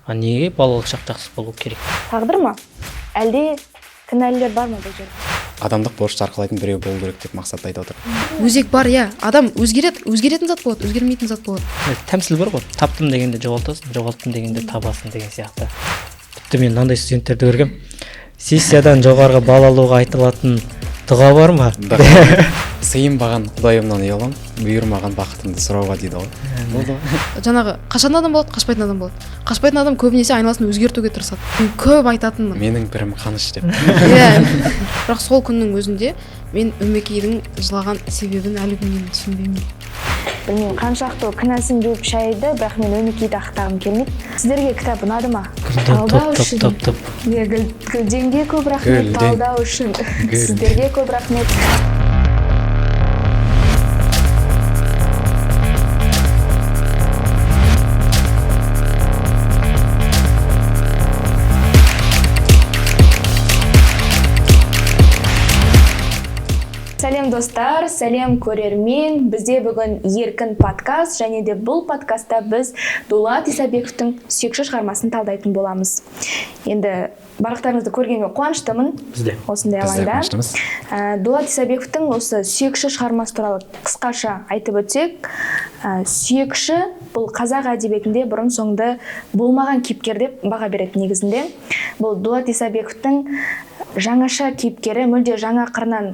Неге балалық шақ жақсы болу керек? Тағдыр ма? Әлде кінәлілер бар ма бұл жерде? Адамдық борышты арқалайтын біреу болу керек деп мақсатты айтып отыр. Өзек бар, иә. Адам өзгеретін зат болады, өзгермейтін зат болады. Тәмсіл бар ғой. Таптым дегенде жоғалтасың, жоғалттым дегенде табасың деген сияқты. Тіпті мен мынандай студенттерді көргем. Сессиядан жоғарғы балл алуға айтылатын дұға бар ма? Сыйынбаған құдайымнан ұялам, бұйырмаған бақытымды сұрауға дейді ғой. Болды. Жаңағы қашан адам болады, қашпайтын адам болады. Қашпайтын адам көбінесе айналасын өзгертуге тырысады. Мен көп айтатынмын. Менің бірім қаныш деп. Иә. Бірақ сол күннің өзінде мен Өмекейдің жылаған себебін әлі күнге түсінбеймін. Білмеймін, қаншақты кінәсін жуып шайды, бірақ мен Өмекейді ақтағым келмейді. Сіздерге кітап ұнады ма? Талдау үшін. Гүлденге көп рахмет, талдау үшін. Сіздерге көп рахмет. Сәлем достар, сәлем көрермен. Бізде бүгін еркін подкаст, және де бұл подкастта біз Дулат Исабековтың сүйекші шығармасын талдайтын боламыз. Енді барлықтарыңызды көргенге қуаныштымын. Бізде. Осындай алаңда. Дулат Исабековтың осы сүйекші шығармасы туралы қысқаша айтып өтсек, сүйекші бұл қазақ әдебиетінде бұрын соңды болмаған кейіпкер деп баға береді негізінде. Бұл Дулат Исабековтың жаңаша кейіпкері, мүлде жаңа қырынан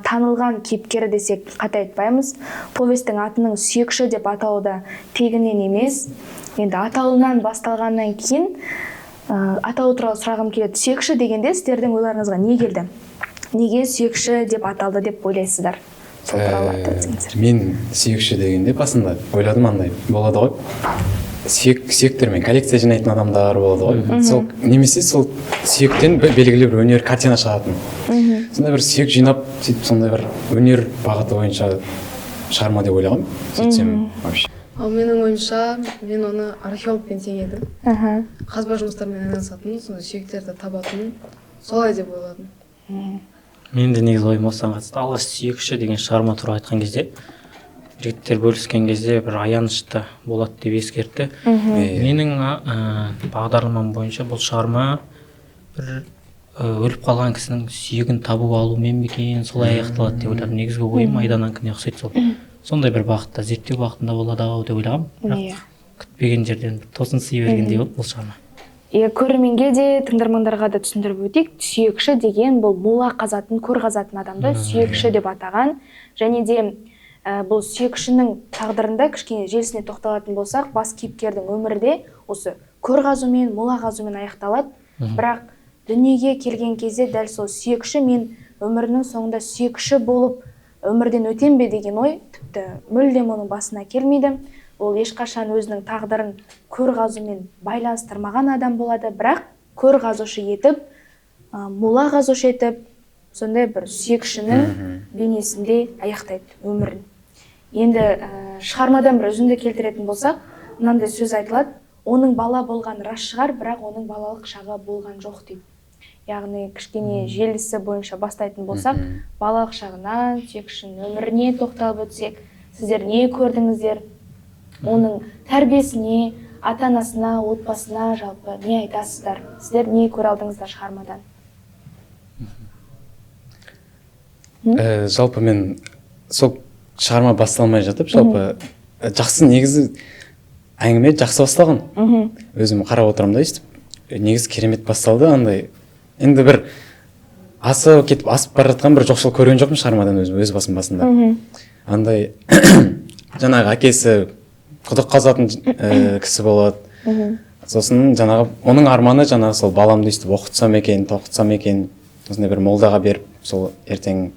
танылған кейіпкері десек қате айтпаймыз. Повестің атының сүйекші деп атауы да тегінен емес. Енді атауынан басталғаннан кейін атауы туралы сұрағым келеді. Сүйекші дегенде сіздердің ойларыңызға не келді? Неге сүйекші деп аталды деп ойлайсыздар? Сол туралы айтыңыздар. Мен сүйекші дегенде басында ойладым, андай болады ғой. Сүйектермен коллекция жинайтын адамдар болады ғой. Сол немесе сол сүйектен белгілі бір өнер картина шығатын. Сондай бір сүйек жинап, сөйтіп сондай бір өнер бағыты бойынша шығарма деп ойлағам. Сөйтсем вообще. Ал менің ойымша, мен оны археологпен теңедім. Қазба жұмыстармен айналысатын, сондай сүйектерді табатын, солай деп ойладым. Мен де негізі ойым осыған қатысты. Алғаш сүйекші деген шығарма туралы айтқан кезде, жігіттер бөліскен кезде бір аянышты болады деп ескертті. Менің бағдарламам бойынша бұл шығарма бір өліп қалған кісінің сүйегін табу алумен бе екен, солай аяқталады деп ойладым. Негізгі ойым айдан анкіне ұқсайды сол. Сондай бір бағытта, зерттеу бағытында болады ау деп ойлағам. Бірақ күтпеген жерден тосын сый бергендей болды бұл шығарма. Көрерменге де, тыңдармандарға да түсіндіріп өтейік. Сүйекші деген бұл мола қазатын, көр қазатын адамды сүйекші деп атаған. Және де бұл сүйекшінің тағдырында кішкене желісіне тоқталатын болсақ, бас кейіпкердің өмірде осы көр қазумен, мола қазумен аяқталады. Бірақ дүниеге келген кезде дәл сол сүйекші, мен өмірінің соңында сүйекші болып өмірден өтем бе деген ой тіпті мүлдем оның басына келмейді. Ол ешқашан өзінің тағдырын көр қазумен байланыстырмаған адам болады, бірақ көр қазушы етіп, мола қазушы етіп, сондай бір сүйекшінің бейнесінде аяқтайды өмірін. Енді шығармадан бір үзінді келтіретін болсақ, мынандай сөз айтылады: оның бала болған рас шығар, бірақ оның балалық шағы болған жоқ дейді. Яғни кішкене желісі бойынша бастайтын болсақ, балалық шағынан сүйекшінің өміріне тоқталып өтсек, сіздер не көрдіңіздер? Оның тәрбиесіне, ата-анасына, отбасына жалпы не айтасыздар? Сіздер не көре алдыңыздар шығармадан? Жалпы мен сол шығарма басталмай жатып, жалпы жақсы, негізі әңгіме жақсы басталған. Өзім қарап отырамын да, естіп, негізі керемет басталды, андай. Енді бір асып кетіп, асып бара жатқан бір жоқшылық көрген жоқпын шығармадан өз басым басында. Андай жаңағы әкесі құдық қазатын кісі болады. Сосын жаңағы оның арманы жаңағы сол баламды өйстіп оқытсам екен, тоқытсам екен, осындай бір молдаға беріп, сол ертең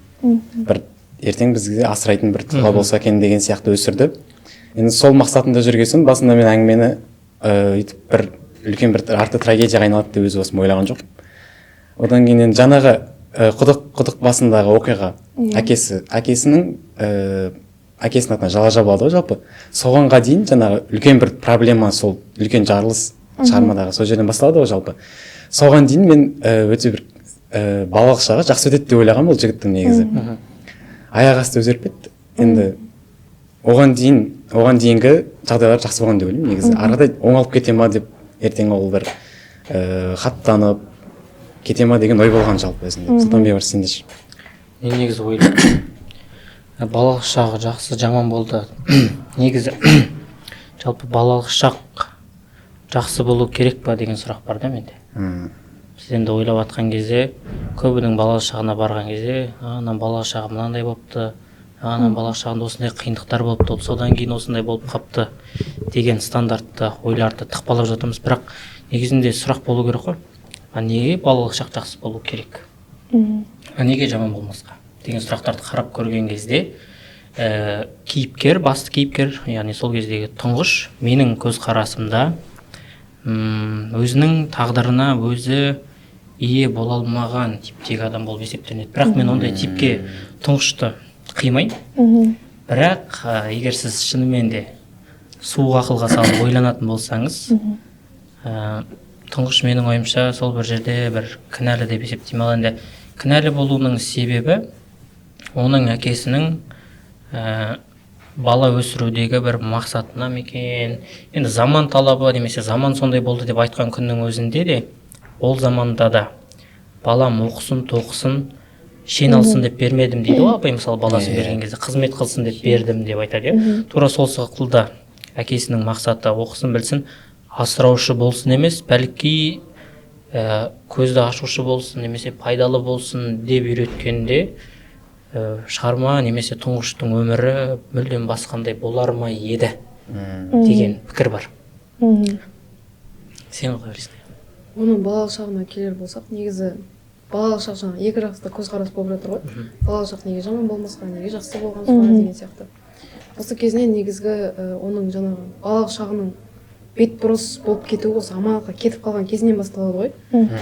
бізге асырайтын бір тұлға болса екен деген сияқты өсірді. Енді сол мақсатында жүргесін, басында мен әңгімені өйтіп бір үлкен бір арты трагедияға айналады деп өз басым ойлаған жоқ. Одан кейін жаңағы құдық басындағы оқиға, әкесінің атына жала жабылды ғой жалпы. Соғанға дейін жаңағы үлкен бір проблема, сол үлкен жарылыс шығармадағы сол жерден басталды ғой жалпы. Соған дейін мен өте бір балалық шағы жақсы өтеді деп ойлаған бұл жігіттің негізі. Аяқ асты өзгеріп кетті. Енді оған дейінгі жағдайлар жақсы болған деп ойлаймын негізі. Арада оңалып кете ма деп ертең ол бір хаттанып кете ма деген ой болған жалпы өзімде. Сұлтанбек сенде ше? Мен негізі ойлаймын балалық шағы жақсы жаман болды. Негізі жалпы балалық шақ жақсы болу керек па деген сұрақ бар да менде. Біз енді ойлап жатқан кезде көбінің балалық шағына барған кезде анам балалық шағы мынандай болыпты, анам балалық шағында осындай қиындықтар болыпты, содан кейін осындай болып қапты деген стандартты ойларды тықпалап жатырмыз. Бірақ негізінде сұрақ болу керек қой, неге балалық шақ жақсы болу керек, неге жаман болмасқа деген сұрақтарды қарап көрген кезде кейіпкер, басты кейіпкер, яғни сол кездегі тұңғыш менің көзқарасымда өзінің тағдырына өзі ие бола алмаған типтегі адам болып есептелінеді. Бірақ мен ондай типке тұңғышты қимаймын. Бірақ егер сіз шынымен де суық ақылға салып ойланатын болсаңыз, тұңғыш менің ойымша сол бір жерде бір кінәлі деп есептеймін. Ал енді кінәлі болуының себебі оның әкесінің бала өсірудегі бір мақсатына ма екен, енді заман талабы немесе заман сондай болды деп айтқан күннің өзінде де ол заманда да балам оқысын, тоқысын, шен алсын деп бермедім дейді ғой апай, мысалы баласын берген кезде қызмет қылсын деп бердім деп айтады. Тура сол сықылда әкесінің мақсаты оқысын, білсін, асыраушы болсын емес, бәлки көзді ашушы болсын немесе пайдалы болсын деп үйреткенде шығарма немесе тұңғыштың өмірі мүлдем басқандай болар ма еді деген пікір бар. Сен қалай ойлайсың? Оның балалық шағына келер болсақ, негізі балалық шақ жаңа екі жақты көзқарас болып жатыр ғой. Балалық шақ неге жаман болмасқа, неге жақсы болған шығар деген сияқты. Осы кезінен негізгі оның жаңағы балалық шағының бетбұрыс болып кетуі осы аманатқа кетіп қалған кезінен басталады ғой.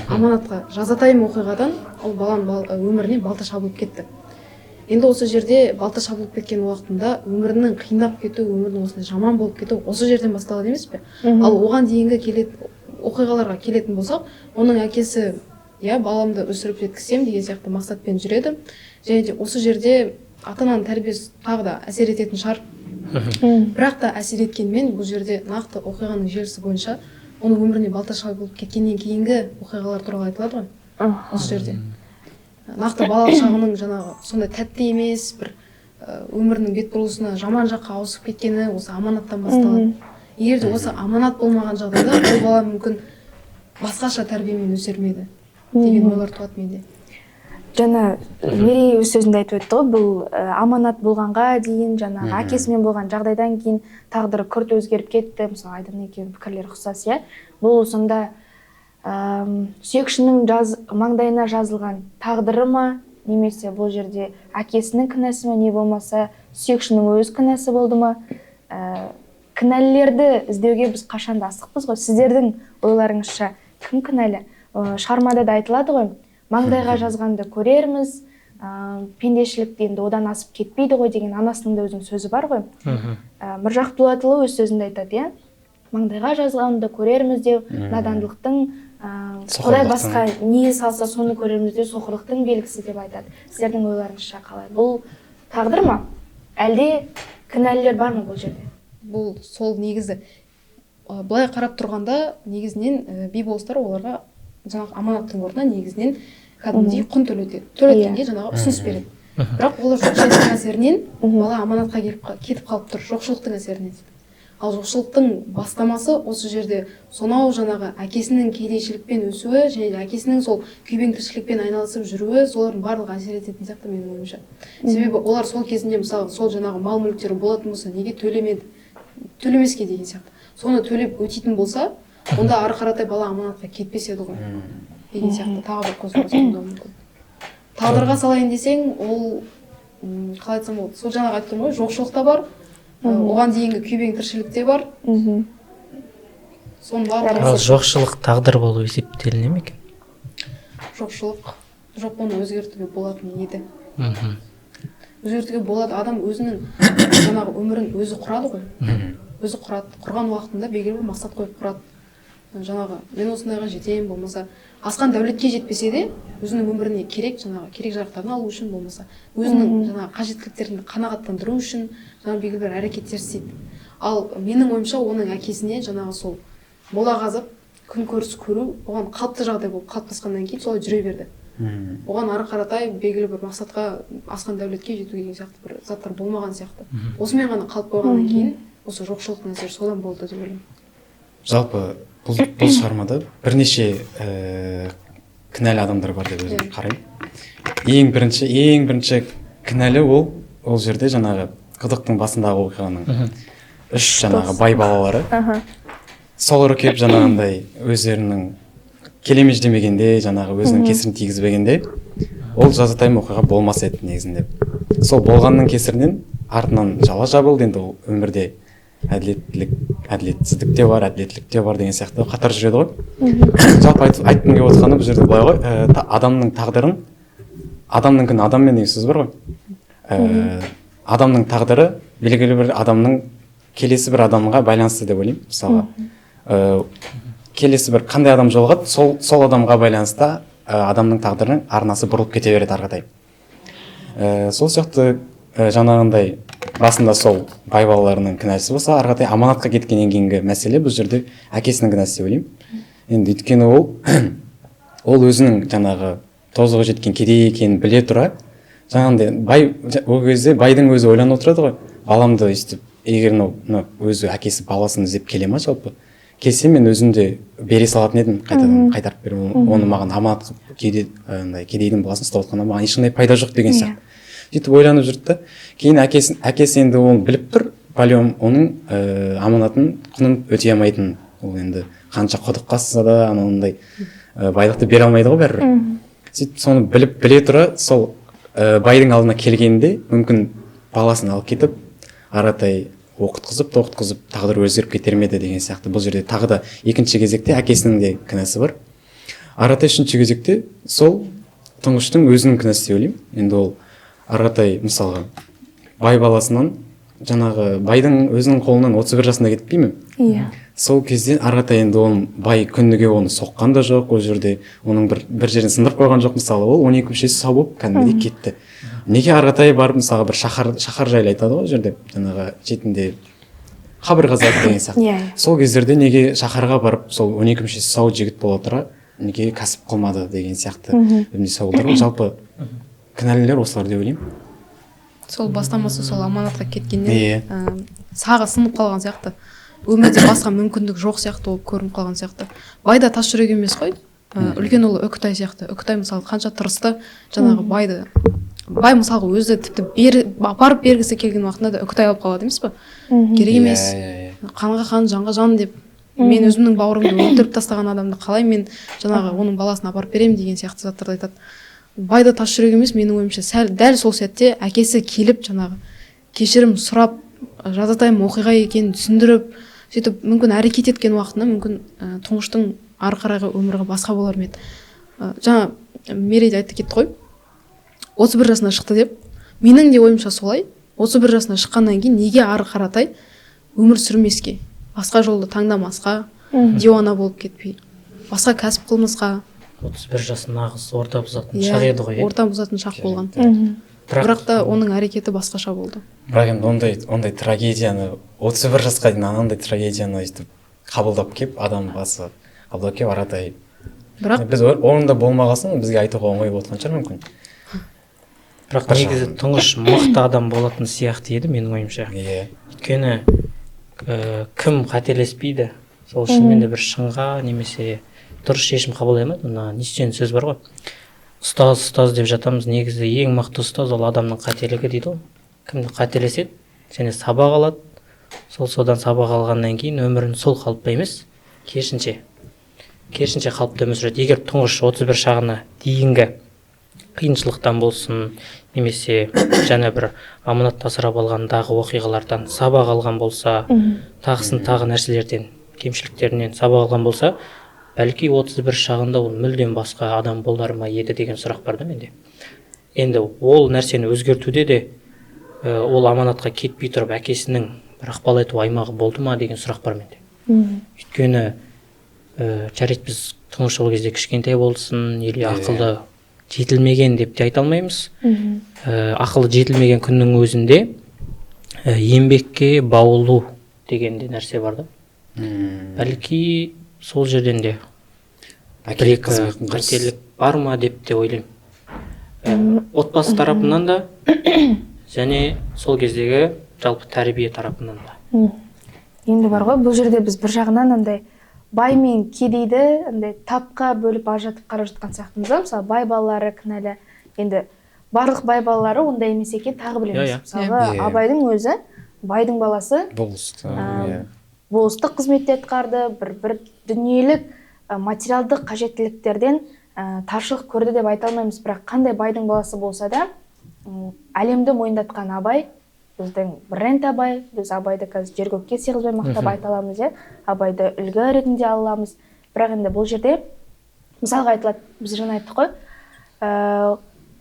Аманатқа жазатайым оқиғадан ол баланың өміріне балта шабылып кетті. Енді осы жерде балта шабылып кеткен уақытында өмірінің қиындап кетуі, өмірінің осындай жаман болып кетуі осы жерден басталады емес пе? Ал оған дейінгі оқиғаларға келетін болсақ, оның әкесі баламды өсіріп жеткізсем деген сияқты мақсатпен жүреді. Және де осы жерде ата-ананың тәрбиесі тағы да әсер ететін шығар. Бірақ та әсер еткенмен бұл жерде нақты оқиғаның желісі бойынша оның өміріне балта шабылып кеткеннен кейінгі оқиғалар туралы айтылады ғой. Осы жерде нақты балалық шағының жаңағы сондай тәтті емес бір өмірінің бетбұрысына жаман жаққа ауысып кеткені осы аманаттан басталады. Егер де осы аманат болмаған жағдайда ол бала мүмкін басқаша тәрбиемен өсермеді деген ойлар туады менде. Жаңа Мерей өз сөзінде айтып өтті ғой, бұл аманат болғанға дейін жаңағы әкесімен болған жағдайдан кейін тағдыры күрт өзгеріп кетті. Мысалы Айдын екеуінің пікірлері ұқсас, бұл сонда сүйекшінің маңдайына жазылған тағдыры ма, немесе бұл жерде әкесінің кінәсі ме, не болмаса сүйекшінің өз кінәсі болды ма? Кінәлілерді іздеуге біз қашанда асықпыз ғой. Сіздердің ойларыңызша кім кінәлі? Шығармада да айтылады ғой, маңдайға жазғанды көрерміз, пендешілік енді одан асып кетпейді ғой деген анасының да өзінің сөзі бар ғой. Міржақып Дулатұлы өз сөзінде айтады, маңдайға жазғанды көрерміз деу надандылықтың, Құдай басқа не салса соны көрерміз деу соқырлықтың белгісі деп айтады. Сіздердің ойларыңызша қалай? Бұл тағдыр ма? Әлде кінәлілер бар ма бұл жерде? Бұл сол негізі былай қарап тұрғанда негізінен би-болыстар оларға жаңағы аманаттың орнына негізінен кәдімгідей құн төлеткенге жаңағы ұсыныс береді. Бірақ олар жоқшылықтың әсерінен бала аманатқа кетіп қалып тұр, жоқшылықтың әсерінен. Ал жоқшылықтың бастамасы осы жерде сонау жаңағы әкесінің кедейшілікпен өсуі және әкесінің сол күйбең тіршілікпен айналысып жүруі солардың барлығы әсер ететін сияқты менің ойымша. Себебі олар сол кезінде мысалы сол жаңағы мал мүліктері болатын болса неге төлемеске деген сияқты. Соны төлеп өтейтін болса, онда ары қаратай бала аманатқа кетпес еді ғой деген сияқты тағы бір көзқарас туындауы мүмкін. Тағдырға салайын десең, ол қалай айтсам болады, сол жаңағы айтып тұрмын ғой, жоқшылық та бар, оған дейінгі күйбең тіршілік те бар. Соның барлығы. Ал жоқшылық тағдыр болып есептеліне ме екен? Жоқшылық жоқ, оны өзгертуге болатын еді. Өзгертуге болады, адам өзінің жаңағы өмірін өзі құрады ғой. Өзі құрады, құрған уақытында белгілі бір мақсат қойып құрады. Жаңағы мен осындайға жетейін, болмаса асқан дәулетке жетпесе де өзінің өміріне керек жарақтарын алу үшін, болмаса өзінің жаңағы қажеттіліктерін қанағаттандыру үшін жаңағы белгілі бір әрекеттер істейді. Ал менің ойымша оның әкесіне жаңағы сол мола қазып күнкөріс көру оған қалыпты жағдай болып қалыптасқаннан кейін солай жүре берді. Оған ары қаратай белгілі бір мақсатқа, асқан дәулетке жету деген сияқты бір заттар болмаған сияқты. Осымен ғана қалып қойғаннан кейін осы жоқшылық нәрсе содан болды деп ойлаймын. Жалпы бұл шығармада бірнеше кінәлі адамдар бар деп өзім қараймын. Ең бірінші кінәлі ол жерде жаңағы құдықтың басындағы оқиғаның үш жаңағы бай балалары. Солар келіп жаңағындай өздерінің келемеж демегенде, жаңағы өзінің кесірін тигізбегенде, ол жазатайым оқиға болмас еді негізінде. Сол болғанның кесірінен артынан жала жабылды. Енді ол өмірде әділетсіздік те бар, әділеттілік те бар деген сияқты қатар жүреді ғой. Жалпы айтқым келіп отырғаны бұл жерде былай ғой, адамның тағдырын, адамның күні адаммен деген сөз бар ғой. Адамның тағдыры белгілі бір адамның келесі бір адамға байланысты деп ойлаймын. Мысалға, келесі бір қандай адам жолығады, сол адамға байланысты адамның тағдырының арнасы бұрылып кете береді ары қаратай. Сол сияқты жаңағындай басында сол бай балаларының кінәсі болса, ары қаратай аманатқа кеткеннен кейінгі мәселе бұл жерде әкесінің кінәсі деп ойлаймын. Енді өйткені ол өзінің жаңағы тозығы жеткен кедей екенін біле тұра, жаңағындай ол кезде байдың өзі ойланып отырады ғой, баламды өйстіп, егер өзі әкесі баласын іздеп келе ма жалпы, келсе мен өзімде бере салатын едім, қайтарып беру, оны маған аманат кедейдің баласын ұстап отқанда маған ешқандай пайда жоқ деген сияқты. Сөйтіп ойланып жүрді да, кейін әкесі енді оны біліп тұр, палеом оның аманатын құнын өтей алмайтынын. Ол енді қанша құдық қазса да анандай байлықты бере алмайды ғой бәрібір. Сөйтіп соны біле тұра, сол байдың алдына келгенде мүмкін баласын алып кетіп, аратай оқытқызып тағдыр өзгеріп кетер ме еді деген сияқты. Бұл жерде тағы да екінші кезекте әкесінің де кінәсі бар. Аратай үшінші кезекте сол тұңғыштың өзінің кінәсі деп ойлаймын. Енді ол аратай мысалға бай баласынан жаңағы байдың өзінің қолынан 31 жасында кетпей ме? Иә. Сол кезде аратай енді оның бай күніге оны соққан да жоқ, ол жерде оның бір жерін сындырып қойған жоқ. Мысалы ол 12 мүшесі сау болып кәдімгідей кетті. Неге аратай барып мысалға бір шаһар жайлы айтады ғой жерде, жаңағы шетінде қабір қазады деген сияқты. Сол кездерде неге шаһарға барып сол 12 мүшесі сау жігіт бола тұра неге кәсіп қылмады деген сияқты сауалдар ғой. Жалпы кінәлілер осылар деп ойлаймын. Сол бастамасы сол аманатқа кеткеннен сағы сынып қалған сияқты. Өмірде басқа мүмкіндік жоқ сияқты болып көрініп қалған сияқты. Байда тас жүрек емес қой. Үлкен ұлы Үкітай сияқты. Үкітай мысалы қанша тырысты жаңағы байды. Бай мысалға өзі тіпті апарып бергісі келген уақытында да Үкітай алып қалады емес пе? Керек емес. Қанға қан, жанға жан деп. Мен өзімнің бауырымды өлтіріп тастаған адамды қалай мен жаңағы оның баласын апарып беремін деген сияқты заттарды айтады. Байда тас жүрек емес, менің ойымша дәл сол сәтте әкесі келіп жаңағы кешірім сұрап, жазатайым оқиға екенін түсіндіріп, сөйтіп мүмкін әрекет еткен уақытында мүмкін тұңғыштың ары қарайғы өмірі басқа болар ма еді. Жаңа Мерей де айтты кетті ғой, 31 жасына шықты деп. Менің де ойымша солай. 31 жасына шыққаннан кейін неге ары қаратай өмір сүрмеске, басқа жолды таңдамасқа, диуана болып кетпей, басқа кәсіп қылмысқа. 31 жасы нағыз орта бұзатын шақ еді ғой. Орта бұзатын шақ болған. Бірақ та оның әрекеті басқаша болды. Бірақ енді ондай трагедияны 31 жасқа дейін анандай трагедияны өйтіп қабылдап кеп, адам басы қабылдап кеп аратай. Бірақ біз орында болмағасын бізге айтуға оңай болған шығар мүмкін. Бірақ негізі тұңғыш мықты адам болатын сияқты еді менің ойымша. Өйткені кім қателеспейді, сол шынымен де бір шыңға немесе дұрыс шешім қабылдай алмайды. Мына Ницшенің сөз бар ғой. Ұстаз деп жатамыз, негізі ең мықты ұстаз ол адамның қателігі дейді ғой. Кімді қателеседі, сені сабақ алады. Содан сабақ алғаннан кейін өмірін сол қалыпта емес, керісінше қалыпта өмір сүреді. Егер тұңғыш 31 шағына дейінгі қиыншылықтан болсын, немесе жаңа бір аманат асырап алғандағы оқиғалардан сабақ алған болса, тағы нәрселерден, кемшіліктерінен сабақ алған болса, бәлки 31 шағында ол мүлдем басқа адам болар ма еді деген сұрақ бар да менде. Енді ол нәрсені өзгертуде де ол аманатқа кетпей тұрып әкесінің бір ықпал ету аймағы болды ма деген сұрақ бар менде. Өйткені жарайды біз тұңғыш ол кезде кішкентай болсын, или ақылды жетілмеген деп те айта алмаймыз. Ақылы жетілмеген күннің өзінде еңбекке баулу деген де нәрсе бар да. Бәлки сол жерден де бір екі қателік бар ма деп те ойлаймын. Отбасы тарапынан да және сол кездегі жалпы тәрбие тарапынан да. Енді бар ғой, бұл жерде біз бір жағынан андай бай мен кедейді андай тапқа бөліп ажыратып қарап жатқан сияқтымыз да. Мысалы, бай балалары кінәлі. Енді барлық бай балалары ондай емес екен, тағы білеміз. Мысалы, Абайдың өзі байдың баласы болыстық қызметте атқарды, бір дүниелік материалдық қажеттіліктерден таршылық көрді деп айта алмаймыз. Бірақ қандай байдың баласы болса да, әлемді мойындатқан Абай, біздің бренд Абай, біз Абайды қазір жер көкке сыйғызбай мақтап айта аламыз, Абайды үлгі ретінде ала аламыз. Бірақ енді бұл жерде мысалға айтылады, біз жаңа айттық қой,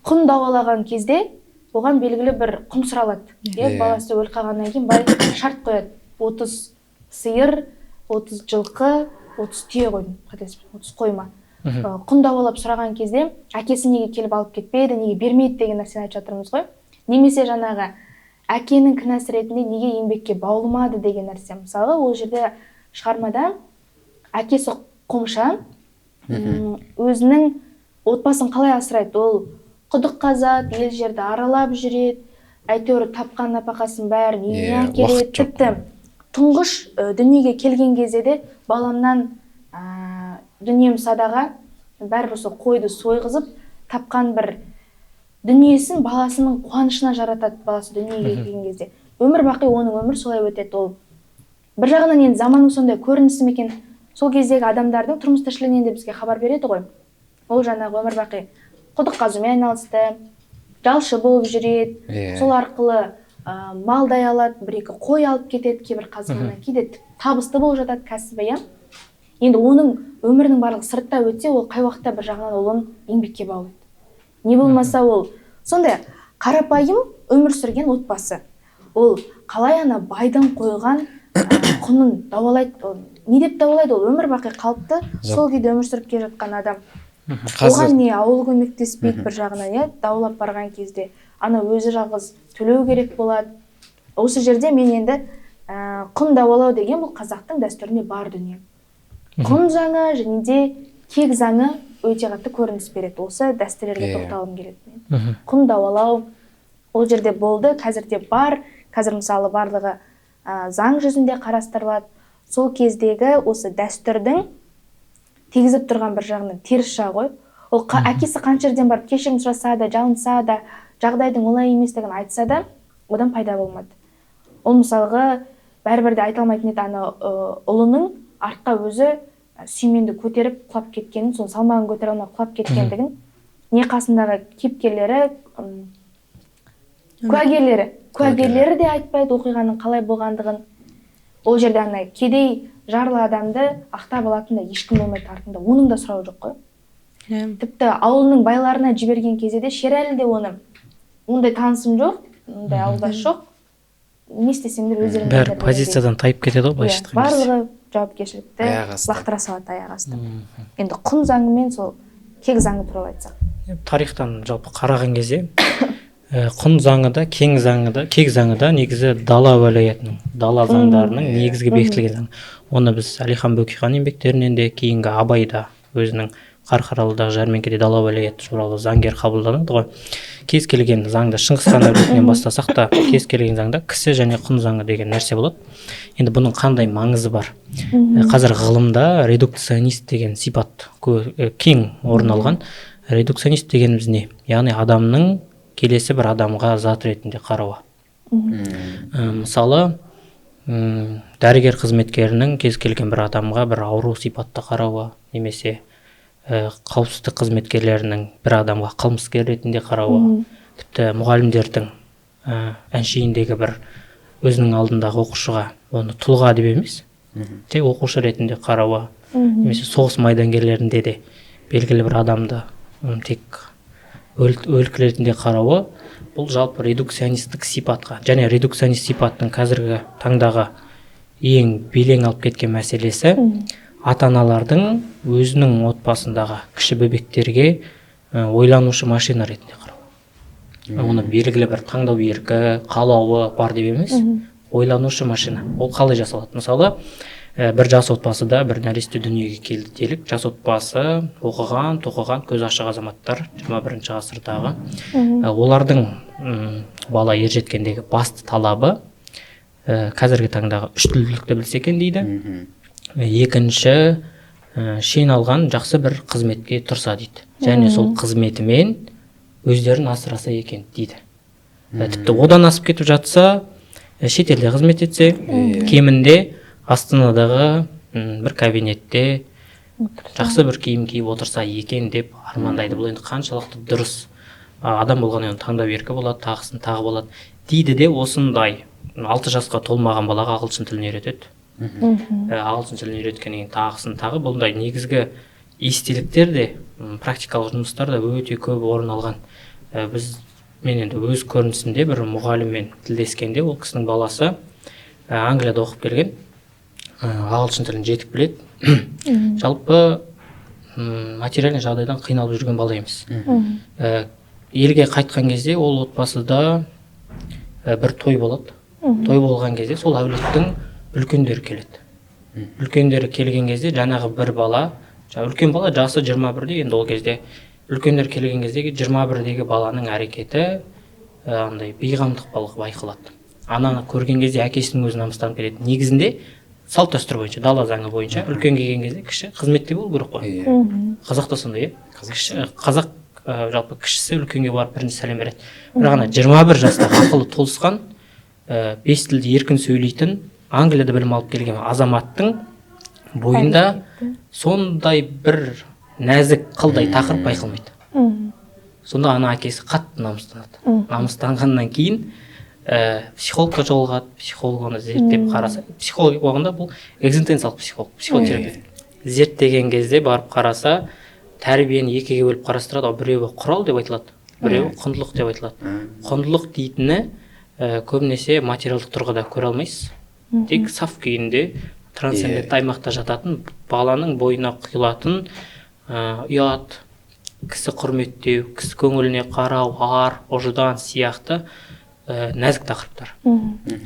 құн дауалаған кезде оған белгілі бір құн сұралады. Баласы өліп қалғаннан кейін бай шарт қояды: 30 сиыр, 30 жылқы, 30 түйе қойдым, 30 қойма. Құн дауалап сұраған кезде әкесі неге келіп алып кетпейді, неге бермейді деген нәрсені айтып жатырмыз ғой. Немесе жаңағы әкенің кінәсі ретінде неге еңбекке баулымады деген нәрсе. Мысалы, ол жерде шығармада әкесі қомша өзінің отбасын қалай асырайды? Ол құдық қазады, ел жерді аралап жүреді, әйтеуір тапқан нәпақасын бәрін үйіне әкеледі. Тіпті тұңғыш дүниеге келген кезде де баламнан дүнием садаға, бәрібір сол қойды сойғызып тапқан бір дүниесін баласының қуанышына жаратады. Баласы дүниеге келген кезде өмір бақи оның өмір солай өтеді. Ол бір жағынан енді заманның сондай көрінісі ме екен, сол кездегі адамдардың тұрмыс тіршілігінен де бізге хабар береді ғой. Ол жаңағы өмір бақи құдық қазумен айналысты, жалшы болып жүреді, сол арқылы малдай алады, бір-екі қой алып кетеді, кейбір қазығына, кейде табысты болып жатады кәсібі. Енді оның өмірінің барлығы сыртта өтсе, ол қай уақытта бір жағынан олын еңбекке баулайды. Не болмаса ол сондай қарапайым өмір сүрген отбасы. Ол қалай ана байдың қойған құнын дауалайды? Не деп дауалайды? Ол өмір бақи қалыпты, сол күйде өмір сүріп келе жатқан адам. Оған не ауыл көмектеспейді бір жағынан, даулап барған кезде. Ана өзі жалғыз төлеу керек болады. Осы жерде мен енді құн дауалау деген бұл қазақтың дәстүріне бар дүние. Құн заңы және де кек заңы өте қатты көрініс береді. Осы дәстүрлерге тоқталғым келеді. Құн дауалау ол жерде болды, қазірде бар. Қазір мысалы барлығы заң жүзінде қарастырылады. Сол кездегі осы дәстүрдің тегізіп тұрған бір жағынан теріс жағы ғой. Ол әкесі қанша жерден барып кешірім сұраса да, жалынса да, жағдайдың олай еместігін айтса да, одан пайда болмады. Ол мысалға бәрібір де айта алмайтын еді, ана ұлының артқа өзі сүйменді көтеріп құлап кеткенін, сол салмағын көтере алмай құлап кеткендігін, не қасындағы кейіпкерлері, куәгерлері де айтпайды оқиғаның қалай болғандығын. Ол жерде ана кедей жарлы адамды ақтап алатында ешкім болмайды артында, оның да сұрауы жоқ қой. Тіпті ауылының байларына жіберген кезде де Шерәлі де оны ондай танысым жоқ, ондай ауылдас жоқ, не істесеңдер өздерің бәрі позициядан тайып кетеді ғой, былайша айтқан кезде. Барлығы жауапкершілікті лақтыра салады аяқ астынан. Енді құн заңы мен сол кек заңы туралы айтсақ. Тарихтан жалпы қараған кезде құн заңы да, кек заңы да негізі дала уәлаятының, дала заңдарының негізгі бекітілген заңы. Оны біз Әлихан Бөкейхан еңбектерінен де, кейінгі Абайда өзінің Қарқаралыдағы жәрмеңкеде дала уәлаяты туралы заңгер қабылданады ғой. Кез келген заңда, Шыңғыс хан дәуірінен бастасақ та, кез келген заңда кісі және құн заңы деген нәрсе болады. Енді бұның қандай маңызы бар? Қазір ғылымда редукционист деген сипат кең орын алған. Редукционист дегеніміз не? Яғни адамның келесі бір адамға зат ретінде қарауы. Мысалы, дәрігер қызметкерінің кез келген бір адамға бір ауру сипатта қарауы, немесе қауіпсіздік қызметкерлерінің бір адамға қылмыскер ретінде қарауы, тіпті мұғалімдердің әншейіндегі бір өзінің алдындағы оқушыға оны тұлға деп емес, тек оқушы ретінде қарауы, немесе соғыс майдангерлерінде де белгілі бір адамды тек өлік ретінде қарауы, бұл жалпы редукционистік сипатқа, және редукционист сипаттың қазіргі таңдағы ең белең алып кеткен мәселесі ата-аналардың өзінің отбасындағы кіші бөбектерге ойланушы машина ретінде қарау. Оны белгілі бір таңдау еркі, қалауы бар деп емес, ойланушы машина. Ол қалай жасалады? Мысалы, бір жас отбасыда бір нәресте дүниеге келді делік. Жас отбасы оқыған, тоқыған, көз ашық азаматтар 21 ғасырдағы. Олардың бала ержеткендегі басты талабы қазіргі таңдағы 3 тілділікті білсе екен дейді. Екінші, шен алған жақсы бір қызметке тұрса дейді. Және сол қызметімен өздерін асыраса екен дейді. Тіпті одан асып кетіп жатса, шетелде қызмет етсе, кемінде Астанадағы бір кабинетте жақсы бір киім киіп отырса екен деп армандайды. Бұл енді қаншалықты дұрыс адам болғаннан таңдау еркі болады, тағысын тағы болады дейді де, осындай 6 жасқа толмаған балаға ағылшын тілін үйретеді. Ағылшын тілін үйреткеннен кейін тағысын тағы, бұндай негізгі естеліктер де, практикалық жұмыстар да өте көп орын алған. Мен енді өз көрінісімде бір мұғаліммен тілдескенде, ол кісінің баласы Англияда оқып келген, ағылшын тілін жетік біледі. Жалпы материальный жағдайдан қиналып жүрген бала емес. Елге қайтқан кезде ол отбасыда бір той болады. Той болған кезде сол әулеттің үлкендері келеді. Үлкендері келген кезде жаңағы бір бала, үлкен бала жасы 21-де, енді ол кезде үлкендер келген кездегі 21-дегі баланың әрекеті андай бейғамдық байқалады. Ананы көрген кезде әкесінің өзі намыстанып кетеді. Негізінде салт дәстүр бойынша, дала заңы бойынша үлкен келген кезде кіші қызметте болу керек қой. Қазақта сондай, қазақ жалпы кішісі үлкенге барып бірінші сәлем береді. Бірақ ана 21 жаста ақылы толысқан, 5 тілде еркін сөйлейтін, Англияда білім алып келген азаматтың бойында сондай бір нәзік қылдай тақырып байқалмайды. Сонда ана әкесі қатты намыстанады. Намыстанғаннан кейін психологқа жолығады. Психолог оны зерттеп қараса, психолог болғанда бұл экзистенциялық психолог, психотерапевт. Зерттеген кезде барып қараса, тәрбиені екіге бөліп қарастырады. Біреуі құрал деп айтылады, біреуі құндылық деп айтылады. Құндылық дейтіні көбінесе материалдық тұрғыда көре алмайсыз. Тек саф күйінде трансцендентті аймақта жататын, баланың бойына құйылатын ұят, кісі құрметтеу, кісі көңіліне қарау, ар, ожыдан сияқты нәзік тақырыптар.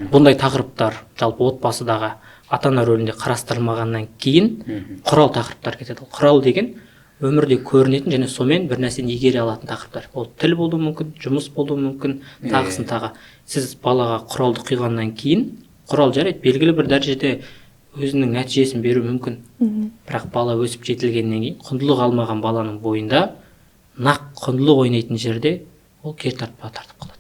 Бұндай тақырыптар жалпы отбасыдағы ата-ана рөлінде қарастырылмағаннан кейін құрал тақырыптар кетеді. Құрал деген өмірде көрінетін және сонымен бір нәрсені игере алатын тақырыптар. Ол тіл болуы мүмкін, жұмыс болуы мүмкін, тағысын тағы. Сіз балаға құралды құйғаннан кейін, құрал жарайды, белгілі бір дәрежеде өзінің нәтижесін беру мүмкін. Бірақ бала өсіп жетілгеннен кейін құндылық алмаған баланың бойында нақ құндылық ойнайтын жерде ол кері тартып қалады.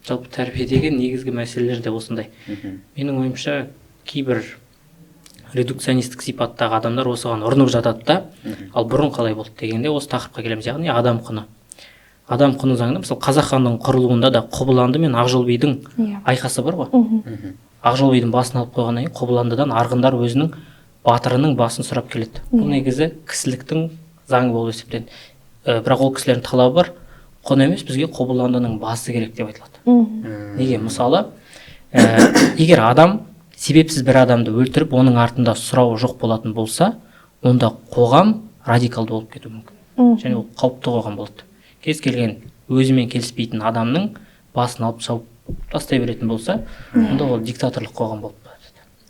Жалпы тәрбиедегі негізгі мәселелер де осындай. Менің ойымша кейбір редукционистік сипаттағы адамдар осыған ұрынып жатады да, ал бұрын қалай болды дегенде осы тақырыпқа келеміз, яғни адам құны. Адам құны заңында, мысалы қазақ ханның құрылуында да Қобыланды мен Ақжолбидың айқасы бар ғой. Ақжолбидың басын алып қойғаннан кейін Қобыландыдан арғындар өзінің батырының басын сұрап келеді. Бұл негізі кісіліктің заңы болып есептеледі. Бірақ ол кісілердің талабы бар, құн емес, бізге Қобыландының басы керек деп айтылады. Неге? Мысалы, егер адам себепсіз бір адамды өлтіріп, оның артында сұрауы жоқ болатын болса, онда қоғам радикалды болып кетуі мүмкін. Және ол қауіпті қоғам болады. Кез келген өзімен келіспейтін адамның басын алып шауып тастай беретін болса, онда ол диктаторлық қоғам болып болады.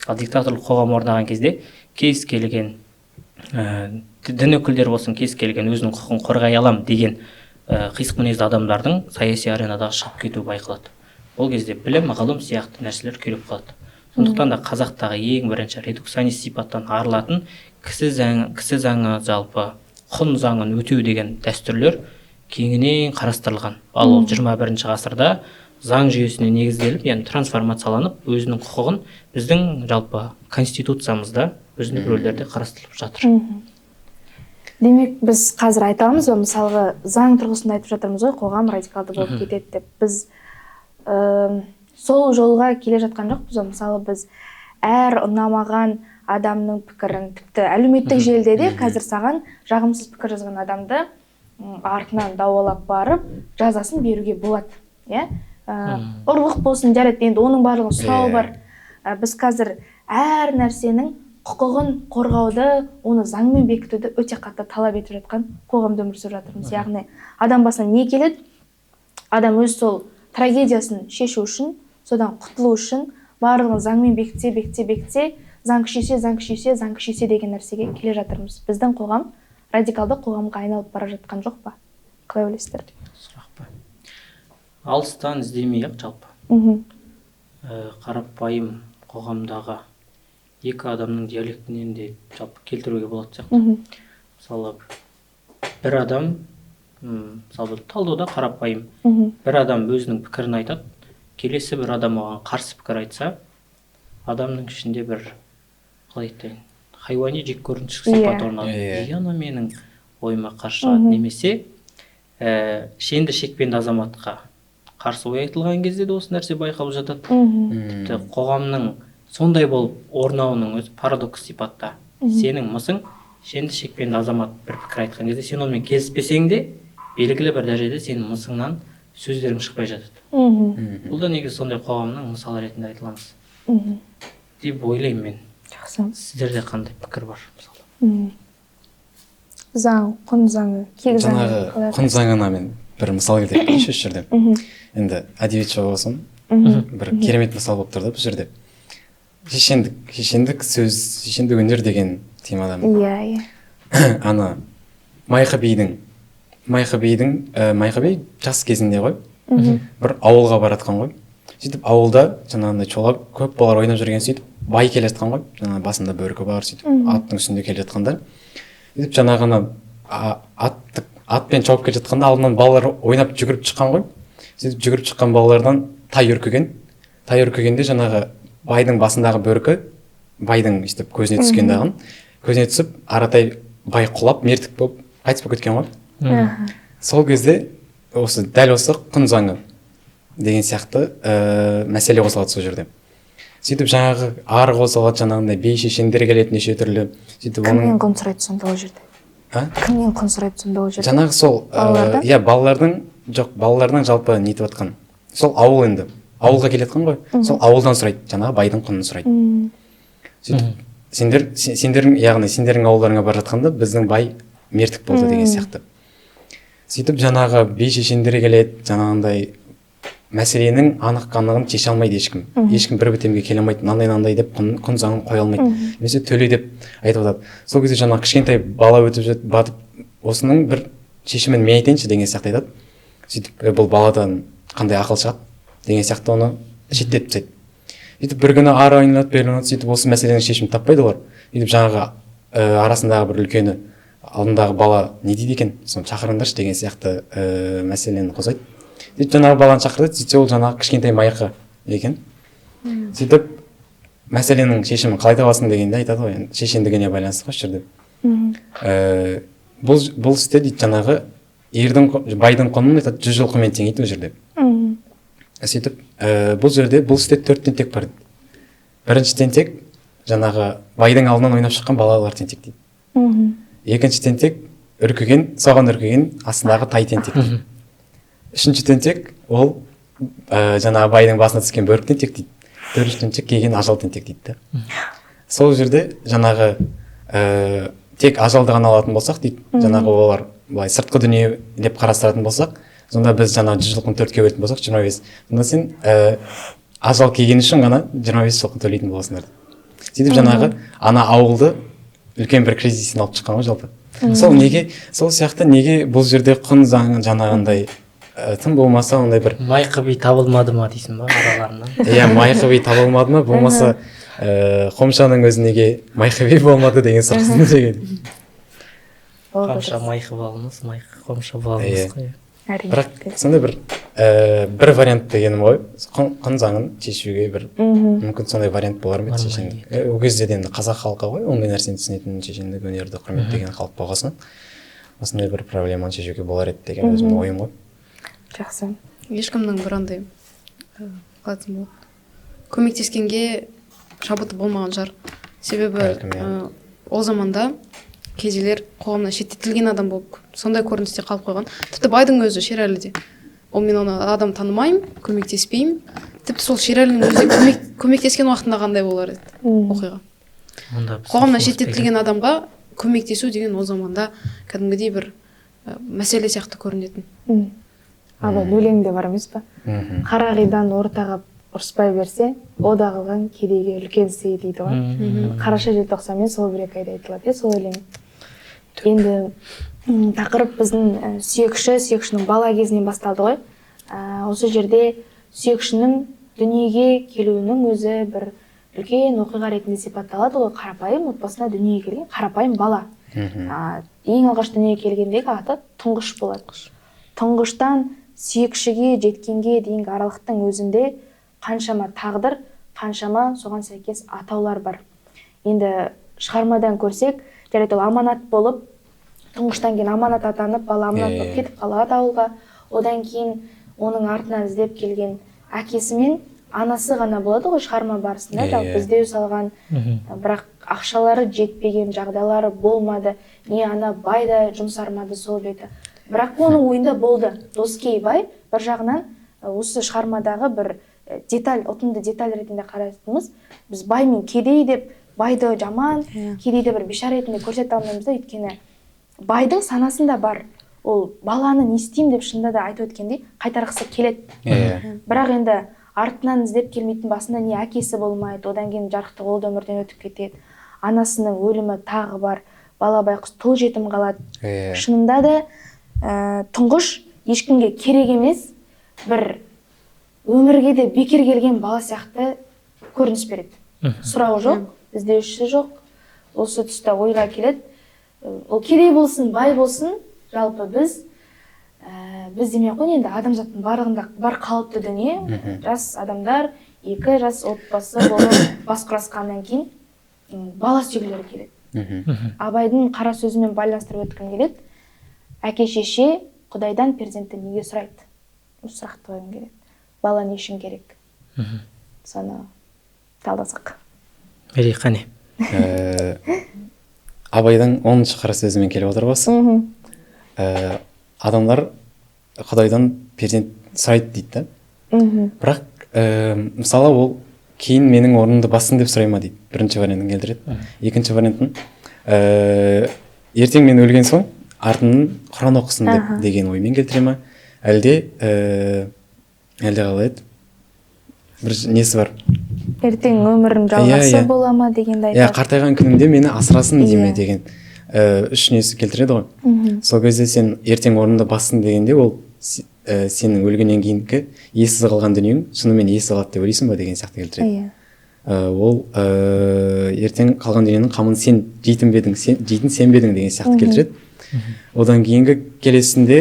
Ал диктаторлық қоғам орнаған кезде кез келген дін өкілдері болсын, кез келген өзінің құқығын қорғай алам деген қисық мінезді адамдардың саяси аренадағы шығып кетуі байқалады. Ол кезде білім, ғылым сияқты нәрселер күйреп қалады. Сондықтан да қазақтағы ең бірінші редукционист сипаттан арылатын кісі заңы жалпы құн заңын өтеу деген дәстүрлер кеңінен қарастырылған. Ал ол 21 ғасырда заң жүйесіне негізделіп, яғни трансформацияланып, өзінің құқығын біздің жалпы конституциямызда өзіндік рөлдерде қарастырылып жатыр. Демек, біз қазір айтамыз, мысалғы заң тұрғысында айтып жатырмыз ғой, қоғам радикалды болып кетеді деп. Біз сол жолға келе жатқан жоқпыз. Мысалы, біз әр ұнамаған адамның пікірін, тіпті әлеуметтік желіде де қазір саған жағымсыз пікір жазған адамды артынан дауалап барып, жазасын беруге болады. Ұрлық болсын, жарайды, енді оның барлығын сұрау бар. Біз қазір әр нәрсенің құқығын қорғауды, оны заңмен бекітуді өте қатты талап етіп жатқан қоғамда өмір сүріп жатырмыз. Яғни адам басына не келеді? Адам өз сол трагедиясын шешу үшін, содан құтылу үшін барлығын заңмен бекітсе заң күшейсе деген нәрсеге келе жатырмыз. Біздің қоғам радикалды қоғамға айналып бара жатқан жоқ па? Қалай ойлайсыздар? Сұрақ па. Алыстан іздемей-ақ жалпы. Қарапайым қоғамдағы екі адамның диалектінен де жалпы келтіруге болады сияқты. Мысалы, бір адам, мысалы талдауда қарапайым, бір адам өзінің пікірін айтады, келесі бір адам оған қарсы пікір айтса, адамның ішінде бір, қалай айтайын, хайуани жеккөрінішті сипат орнады. Ана менің ойыма қарсы шығады. Немесе шенді шекпенді азаматқа қарсы ой айтылған кезде де осы нәрсе байқалып жатады. Тіпті қоғамның сондай болып орнауының өзі парадокс сипатта. Сенің мысың шенді шекпенді азамат бір пікір айтқан кезде сен онымен келіспесең де белгілі бір дәрежеде сенің мысыңнан сөздерің шықпай жатады. Бұл да негізі сондай қоғамның мысалы ретінде айтыламыз деп ойлаймын мен. Жақсы. Сіздерде қандай пікір бар мысалы? Заң, құн заңы, кек заңы. Жаңағы құн заңына мен бір мысал келтірейін осы жерде. Енді әдебиетші болсам бір керемет мысал болып тұр да бұл жерде. Шешендік сөз, шешендік өнер деген темада. Иә. Ана Майқы би жас кезінде ғой, бір ауылға баратқан ғой. Сөйтіп ауылда жаңағындай чолақ көп балалар ойнап жүрген, сөйтіп бай келе жатқан ғой, жаңағы басында бөркі бар, сөйтіп аттың үстінде келе жатқанда. Сөйтіп жаңағыны атпен шауып келе жатқанда алдынан балалар ойнап жүгіріп шыққан ғой. Сөйтіп жүгіріп шыққан балалардан тай үркігенде жаңағы байдың басындағы бөркі байдың өйстіп көзіне түскен дағын. Көзіне түсіп, аратай бай құлап, мертік болып қайтыс болып кеткен ғой. Сол кезде дәл осы құн заңы деген сияқты мәселе қозғалады сол жерде. Сөйтіп жаңағы ары қозғалады, жаңағындай бей шешендер келеді неше түрлі. Кімнен құн сұрайды сонда ол жерде? Кімнен құн сұрайды сонда ол жерде? Жаңағы сол балалардың жалпы нетіп жатқан. Сол ауыл енді. Ауылға келетқан ғой. Сол ауылдан сұрайды, жаңағы байдың құнын сұрайды. Сөйтіп сендердің ауылдарыңа бара жатқанда біздің бай мертік болды деген сияқты. Сөйтіп жаңағы бей шешендері келеді, жаңағындай мәселенің анық-қанығын шеше алмайды ешкім. Ешкім бір бітемге келе алмайды, мынандай деп құн заңын қоя алмайды. Немесе төле деп айтып жатады. Сол кезде жаңағы кішкентай бала өтіп батып, осының бір шешімін мен айтайыншы деген сияқты айтады. Сөйтіп бұл баладан қандай ақыл шығады деген сияқты оны шеттетіп тастайды. Сөйтіп бір күні ары айналады, бері айналады, сөйтіп осы мәселенің шешімін таппайды олар. Сөйтіп жаңағы арасындағы бір үлкені алдындағы бала не дейді екен, соны шақырыңдаршы деген сияқты мәселені қозғайды. Сөйтіп жаңағы баланы шақырады, сөйтсе ол жаңағы кішкентай Майқы екен. Сөйтіп мәселенің шешімін қалай табасың дегенде айтады ғой, шешендігіне байланысты ғой жерде. Бұл істе дейді жаңағы байдың құнын айтады 100 жылқымен тең дейді ол жерде. Сөйтіп бұл істе 4 тентек бар дейді. Бірінші тентек жаңағы байдың алдынан ойнап шыққан балалар тентек дейді. Екінші тентек соған үркіген астындағы тай тентек дейді. Үшінші тентек ол жаңағы байдың басына түскен бөрік тентек дейді. Төртінші тентек келген ажал тентек дейді. Сол жерде жаңағы тек ажалды ғана алатын болсақ дейді, жаңағы олар былай сыртқы дүние деп қарастыратын болсақ, сонда біз жаңағы 100 жылқын 4-ке бөлетін болсақ 25. Сонда сен ажал келген үшін ғана 25 жылқын төлейтін боласыңдар. Сөйтіп жаңағы ана ауылды үлкен бір кризистен алып шыққан ғой жалпы. Сол сияқты неге бұл жерде құн заңы жаңағындай тым болмаса ондай бір Майқы би табылмады ма дейсің ба араларынан? Иә, Майқы би табылмады ма, болмаса Қомшаның өзі неге Майқы би болмады деген сұрақсың деген. Қомша Майқы балымыз, Майқы Қомша балымыз ғой. Бірақ сондай бір вариант дегенім ғой, құн заңын шешуге бір мүмкін сондай вариант болар ма еді шешендік. Ол кезде де енді қазақ халқы ғой, ондай нәрсені түсінетін, шешендік өнерді құрметтеген халық болғасын, осындай бір проблеманы шешуге болар еді деген өзімнің ойым ғой. Жақсы. Ешкімнің бір андай қалай айтсам болады, көмектескенге шабыты болмаған шығар. Себебі ол заманда кедейлер қоғамнан шеттетілген адам болып сондай көріністе қалып қойған. Тіпті байдың өзі Шерәліде. Ол мен оны адам танымаймын, көмектеспеймін. Тіпті сол Шерәлінің өзі көмектескен уақытында қандай болар еді оқиға. Қоғамнан шеттетілген адамға көмектесу деген ол заманда кәдімгідей бір мәселе сияқты көрінетін. Ал өлеңде бар емес па? Қарағидан ортаға ұрыспай берсе о да қылған кедейге үлкен сый дейді ғой. Қараша желтоқсанмен сол бір екі айда айтылады, сол өлең. Енді тақырып біздің сүйекшінің бала кезінен басталды ғой. Осы жерде сүйекшінің дүниеге келуінің өзі бір үлкен оқиға ретінде сипатталады ғой. Қарапайым отбасына дүниеге келген қарапайым бала. Ең алғаш дүниеге келгендегі аты тұңғыш болады. Тұңғыштан сүйекшіге жеткенге дейінгі аралықтың өзінде қаншама тағдыр, қаншама соған сәйкес атаулар бар. Енді шығармадан көрсек, жарайды ол аманат болып, тұңғыштан кейін аманат атанып, бала аманат болып кетіп қалады ауылға. Одан кейін оның артынан іздеп келген әкесі мен анасы ғана болады ғой шығарма барысында. Жалпы іздеу салған, бірақ ақшалары жетпеген, жағдайлары болмады. Не ана бай да жұмсармады сол беті. Бірақ оның ойында болды. Доскей бай бір жағынан осы шығармадағы бір деталь, ұтымды деталь ретінде қарайтынымыз, біз бай мен кедей деп, байды жаман, кедейді бір бейшара ретінде көрсете алмаймыз да, өйткені байдың санасында бар. Ол баланы не істеймін деп шынында да айтып өткендей қайтарғысы келеді. Бірақ енді артынан іздеп келмейтін, басында не әкесі болмайды, одан кейін жарықтық ол өмірден өтіп кетеді. Анасының өлімі тағы бар, бала байқұс тұл жетім қалады. Шынында да тұңғыш ешкімге керек емес, бір өмірге де бекер келген бала сияқты көрініс береді. Сұрауы жоқ, іздеушісі жоқ. Осы тұста ойға келеді. Ол кедей болсын, бай болсын, жалпы біз демей қой, енді адамзаттың барлығында бар қалыпты дүние. Жас адамдар, екі жас отбасы болып бас құрасқаннан кейін бала сүйгілері келеді. Абайдың қара сөзімен байланыстырып өткім келеді. Әке шеше Құдайдан перзентті неге сұрайды? Сұрақты қойғым келеді. Бала не үшін керек? Соны талдасақ. Мерей қане? Абайдың 10-шы қара сөзімен келіп отыр басы. Адамдар Құдайдан перзент сұрайды дейді. Бірақ мысалы ол кейін менің орнымды бассын деп сұрай ма дейді. Бірінші вариантын келтіреді. Екінші вариантын ертең мен өлген соң артынан Құран оқысын деген оймен келтіре ма? Әлде қалай еді? Бір несі бар. Ертең өмірім жалғасы бола ма дегенді айтады. Қартайған күнімде мені асырасын деме деген үш несі келтіреді ғой. Сол кезде сен ертең орнында бассын дегенде ол сенің өлгеннен кейінгі ессіз қалған дүниең шынымен ессіз қалады деп ойлайсың ба деген сияқты келтіреді. Ол ертең қалған дүниенің қамын сен жейтін бе едің, жейтін сен бе едің деген сияқты келтіреді. Одан кейінгі келесінде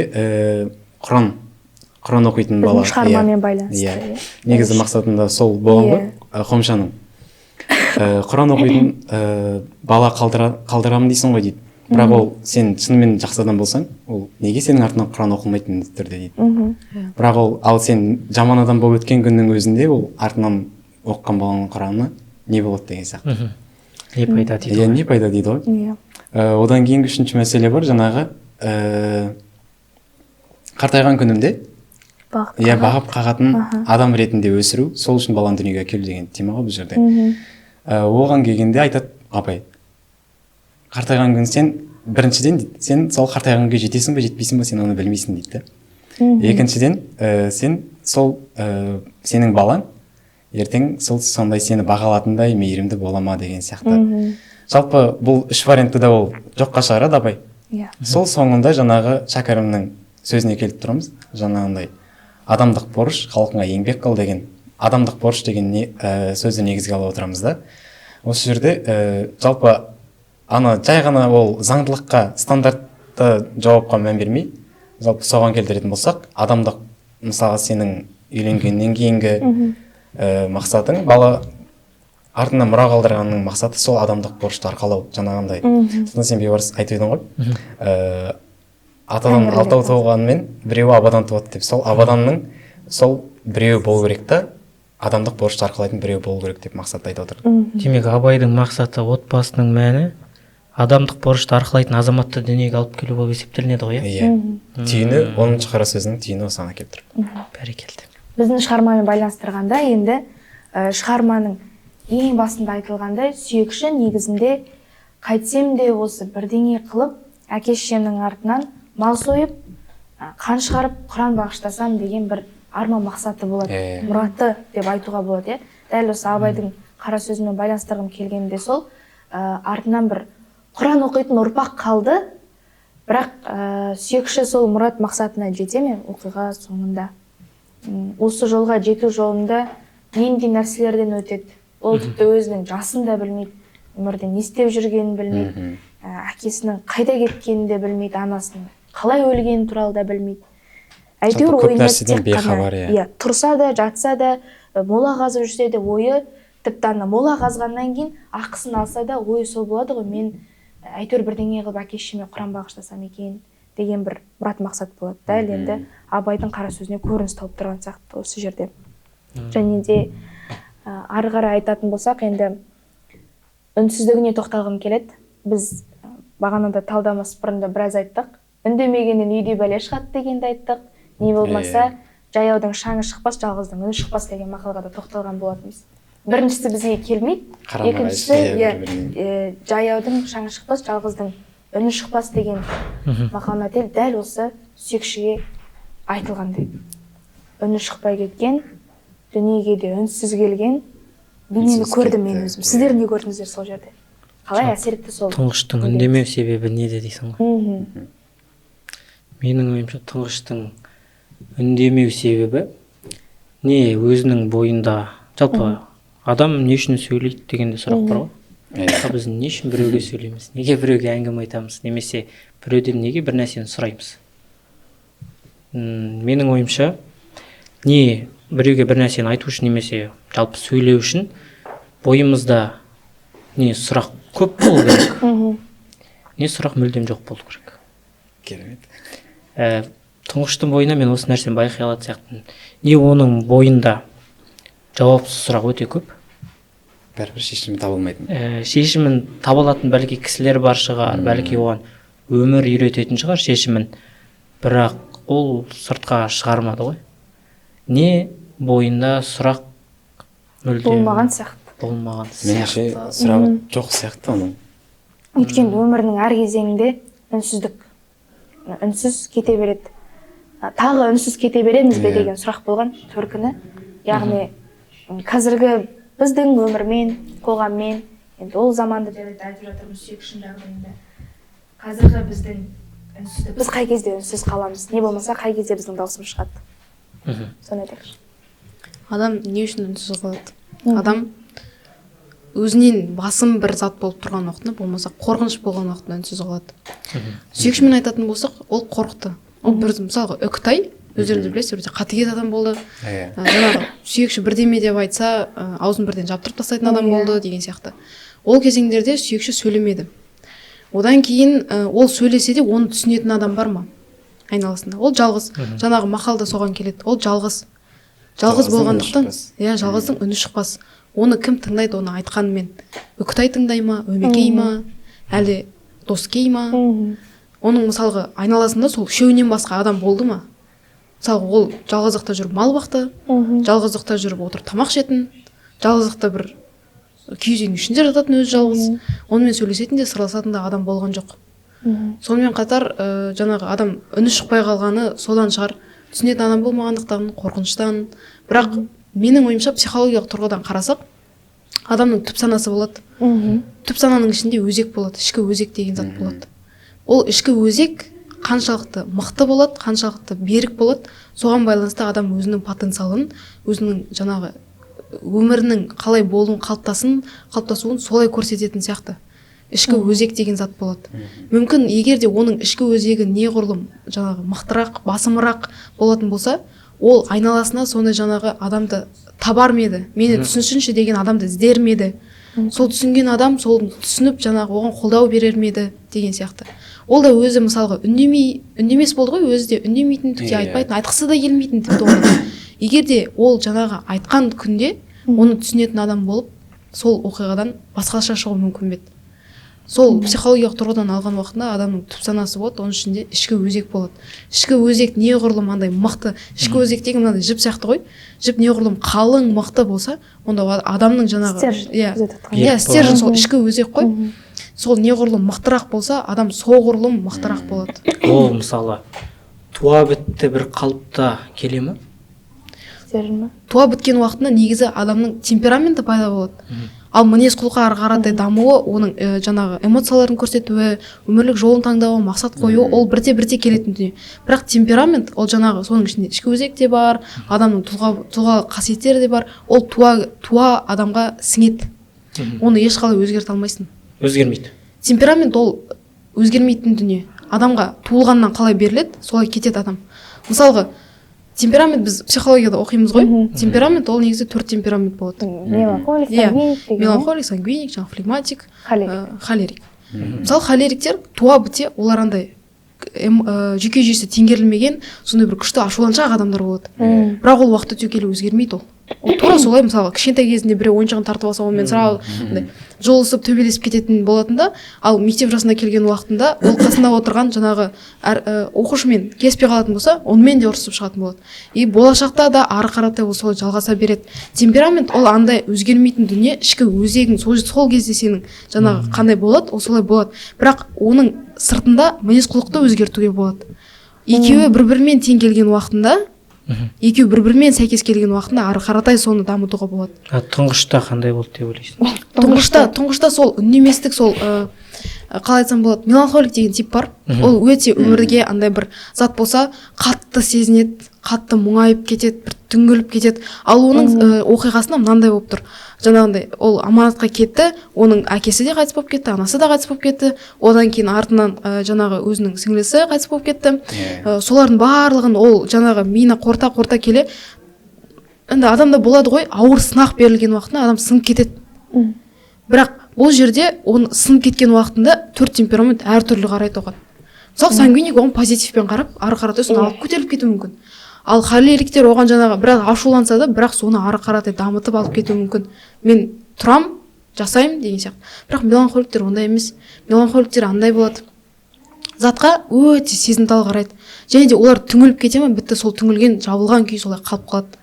Құран оқитын бала. Біздің шығармамен байланысты. Негізі мақсатында сол болған ғой, Қомшаның. Құран оқитын бала қалдырамын дейсің ғой дейді. Бірақ ол сен шынымен жақсы адам болсаң, ол неге сенің артынан Құран оқылмайды міндетті түрде дейді. Бірақ ал сен жаман адам болып өткен күннің өзінде ол артынан оқыған баланың Құранына не болады деген сияқты. Не пайда дейді ғой. Не пайда дейді ғой. Одан кейінгі үшінші мәселе бар, жаңағы қартайған күнімде бағып қағатын адам ретінде өсіру, сол үшін баланы дүниеге әкелу деген тема ғой бұл жерде. Оған келгенде айтады Абай, қартайған күн сен біріншіден дейді, сен сол қартайған күнге жетесің бе, жетпейсің бе, сен оны білмейсің дейді. Екіншіден, сен сол сенің балаң ертең сондай сені бағалатындай мейірімді бола ма деген сияқты. Жалпы бұл үш вариантты да ол жоққа шығарады Абай. Сол соңында жаңағы шәкәрімнің сөзіне келіп тұрамыз. Жаңағындай адамдық борыш, халқыңа еңбек қыл деген адамдық борыш деген сөзді негізге алып отырамыз да. Осы жерде жалпы ана жай ғана ол заңдылыққа, стандартты жауапқа мән бермей, жалпы соған келтіретін болсақ, адамдық мысалы сенің үйленгеннен кейінгі мақсатың, бала артынан мұра қалдырғанның мақсаты сол адамдық борышты арқалау, жаңағындай. Содан сен бейбарыс айтып едің ғой. Атадан алтау туғанымен біреуі абадан туады деп. Сол абаданның сол біреуі болу керек та, адамдық борышты арқалайтын біреу болу керек деп мақсатты айтып отыр. Демек Абайдың мақсаты отбасының мәні адамдық борышты арқалайтын азаматты дүниеге алып келу болып есептелінеді ғой. Иә. Түйіні 10-шы қара сөзінің түйіні осыған келіп тұр. Бәрекелді. Біздің шығармамен байланыстырғанда енді шығарманың ең басында айтылғандай сүйекші негізінде қайтсем де осы бірдеңе қылып әке шешемнің артынан мал сойып қан шығарып Құран бағыштасам деген бір арман мақсаты болады, мұраты деп айтуға болады, иә. Дәл осы Абайдың қара сөзімен байланыстырғым келгенде сол, артынан бір Құран оқитын ұрпақ қалды, бірақ сүйекші сол мұрат мақсатына жете ме оқиға соңында? Осы жолға жету жолында нендей нәрселерден өтеді? Ол тіпті өзінің жасын да білмейді, өмірде не істеп жүргенін білмейді, әкесінің қайда кеткенін де білмейді, анасының қалай өлгені туралы да білмейді. Әйтеуір ойында тек қана тұрса да, жатса да, мола қазып жүрсе де ойы, тіпті мола қазғаннан кейін ақысын алса да ойы сол болады ғой, мен әйтеуір бірдеңе қылып әке-шешеме Құран бағыштасам екен деген бір мұрат мақсат болады. Дәл енді Абайдың қара сөзіне көрініс тауып тұрған сияқты осы жерде. Және де ары қарай айтатын болсақ, енді үнсіздігіне тоқталғым келеді. Біз бағанада талдамас бұрында біраз айттық. Үндемегеннен үйде бәле шығады дегенді айттық. Не болмаса, жаяудың шаңы шықпас, жалғыздың үні шықпас деген мақалға да тоқталған болатынбыз. Біріншісі бізге келмейді, екіншісі жаяудың шаңы шықпас, жалғыздың үні шықпас деген мақал мәтел дәл осы сүйекшіге айтылғандай. Үні шықпай кеткен, дүниеге де үнсіз келген, бейнені көрдім мен өзім. Сіздер не көрдіңіздер сол жерде? Қалай әсер етті сол? Тұңғыштың үндемеу себебі неде дейсің ғой? Менің ойымша тұңғыштың үндемеу себебі не өзінің бойында, жалпы адам не үшін сөйлейді дегенде сұрақ бар ғой. Біз не үшін біреуге сөйлейміз, неге біреуге әңгіме айтамыз, немесе біреуден неге бір нәрсені сұраймыз? Менің ойымша не біреуге бір нәрсені айту үшін немесе жалпы сөйлеу үшін бойымызда не сұрақ көп болу керек, не сұрақ мүлдем жоқ болу керек. Керемет. Тұңғыштың бойына мен осы нәрсені байқай алатын сияқтымын. Не оның бойында жауапсыз сұрақ өте көп. Бәрібір шешімін таба алмайтын. Шешімін таба алатын бәлки кісілер бар шығар, бәлки оған өмір үйрететін шығар шешімін. Бірақ ол сыртқа шығармады ғой. Не бойында сұрақ мүлдем болмаған сияқты. Меніңше сұрағы жоқ сияқты оның. Өйткені өмірінің әр кезеңінде үнсіздік. Үнсіз кете береді. Тағы үнсіз кете береміз бе деген сұрақ болған төркіні. Яғни қазіргі біздің өмірмен, қоғаммен, енді ол заманды деп айтып жатырмыз сүйекші жағдайында. Қазіргі біздің үнсіздік. Біз қай кезде үнсіз қаламыз? Не болмаса қай кезде біздің даусымыз шығады? Соны айтайықшы. Адам не үшін үнсіз қалады? Адам өзінен басым бір зат болып тұрған уақытында, болмаса қорқыныш болған уақытында үнсіз қалады. Сүйекшімен айтатын болсақ, ол қорықты. Ол бір мысалға Үкітай, өздеріңіз білесіздер, өте қатыгез адам болды. Жаңағы сүйекші бірдеме деп айтса, аузын бірден жаптырып тастайтын адам болды деген сияқты. Ол кезеңдерде сүйекші сөйлемеді. Одан кейін ол сөйлесе де оны түсінетін адам бар ма айналасында? Ол жалғыз. Жаңағы мақалда соған келеді. Ол жалғыз. Жалғыз болғандықтан, жалғыздың үні шықпас. Оны кім тыңдайды, оны айтқанымен? Үкітай тыңдай ма, Өмекей ма, әлде Доскей ма? Оның мысалға айналасында сол үшеуінен басқа адам болды ма? Мысалға ол жалғыздықта жүріп мал бақты, жалғыздықта жүріп отырып тамақ жетін, жалғыздықта бір киіз үйдің ішінде жататын өзі жалғыз, онымен сөйлесетін де сырласатын да адам болған жоқ. Сонымен қатар жаңағы адам үні шықпай қалғаны содан шығар, түсінетін адам болмағандықтан, қорқыныштан. Бірақ менің ойымша психологиялық тұрғыдан қарасақ, адамның түп санасы болады. Түп сананың ішінде өзек болады, ішкі өзек деген зат болады. Ол ішкі өзек қаншалықты мықты болады, қаншалықты берік болады, соған байланысты адам өзінің потенциалын, өзінің жаңағы өмірінің қалай болуын, қалыптасуын солай көрсететін сияқты. Ішкі өзек деген зат болады. Мүмкін егер де оның ішкі өзегі неғұрлым жаңағы мықтырақ, басымырақ болатын болса, ол айналасына сондай жаңағы адамды табар ме еді, мені түсінсінші деген адамды іздер ме еді. Сол түсінген адам сол түсініп жаңағы оған қолдау берер ме еді деген сияқты. Ол да өзі мысалға үндемес болды ғой, өзі де үндемейтін, түкте айтпайтын, айтқысы да келмейтін тіпті оны. Егер де ол жаңағы айтқан күнде оны түсінетін адам болып, сол оқиғадан басқаша шығуы мүмкін бе еді. Сол психологиялық тұрғыдан алған уақытында адамның түп санасы болады, оның ішінде ішкі өзек болады. Ішкі өзек неғұрлым андай мықты, ішкі өзек деген мынандай жіп сияқты ғой. Жіп неғұрлым қалың, мықты болса, онда адамның жаңағы стержень сол ішкі өзек қой. Сол неғұрлым мықтырақ болса, адам соғұрлым мықтырақ болады. Ол мысалы туа бітті бір қалыпта келе ме? қасиеттерін ма? туа біткен уақытында негізі адамның темпераменті пайда болады. Ал мінез құлқы ары қаратай дамуы, оның жаңағы эмоцияларын көрсетуі, өмірлік жолын таңдауы, мақсат қою, ол бірте келетін дүние. Бірақ темперамент ол жаңағы соның ішінде ішкі өзек те бар, адамның тұлға қасиеттері де бар. Ол туа адамға сіңеді. Оны ешқалай өзгерте алмайсың. Өзгермейді. Темперамент ол өзгермейтін дүние. Адамға туылғаннан қалай беріледі, солай кетеді адам. Мысалға, темперамент біз психологияда оқимыз ғой. Темперамент ол негізі 4 темперамент болады. Меланхолик, сангвиник деген. Меланхолик, сангвиник, жаңағы флегматик, холерик. Мысалы, холериктер туа біте олар андай жүйке жүйесі теңгерілмеген, сондай бір күшті ашуланшақ адамдар болады. Бірақ ол уақыт өте келе өзгермейді ол. Тура солай, мысалы, кішкентай кезінде біреу ойыншығын тартып алса, онымен сразу жолысып төбелесіп кететін болатын да, ал мектеп жасына келген уақытында ол қасында отырған жаңағы оқушымен келіспей қалатын болса, онымен де ұрысып шығатын болады. И болашақта да ары қаратай ол солай жалғаса береді. Темперамент ол андай өзгермейтін дүние, ішкі өзегің сол кезде сенің жаңағы қандай болады, ол солай болады. Бірақ оның сыртында мінез құлықты өзгертуге болады. Екеуі бір-бірімен тең келген уақытында, екеуі бір-бірімен сәйкес келген уақытында ары қаратай соны дамытуға болады. Тұңғышта қандай болды деп ойлайсың? Тұңғышта сол үнеместік, сол қалай айтсам болады, меланхолик деген тип бар. Ол өте өмірге андай бір зат болса, қатты сезінеді, қатты мұңайып кетеді, бір түңіліп кетеді. Ал оның оқиғасында мынандай болып тұр. Жаңағындай, ол аманатқа кетті, оның әкесі де қайтыс болып кетті, анасы да қайтыс болып кетті. Одан кейін артынан жаңағы өзінің сіңлісі қайтыс болып кетті. Солардың барлығын ол жаңағы миына қорта келе, енді адамда болады ғой, ауыр сынақ берілген уақытында адам сынып кетеді. Бірақ бұл жерде оны сынып кеткен уақытында 4 темперамент әртүрлі қарайды оған. Мысалы, сангвиник оған позитивпен қарап, ары қаратай соны алып көтеріліп кетуі мүмкін. Ал холериктер оған жаңағы бірақ ашуланса да, бірақ соны ары қаратай дамытып алып кетуі мүмкін. Мен тұрам, жасаймын деген сияқты. Бірақ меланхоликтер ондай емес. Меланхоликтер андай болады. Затқа өте сезімтал қарайды. Және де олар түңіліп кете ме, бітті сол түңілген, жабылған күй солай қалып қалады.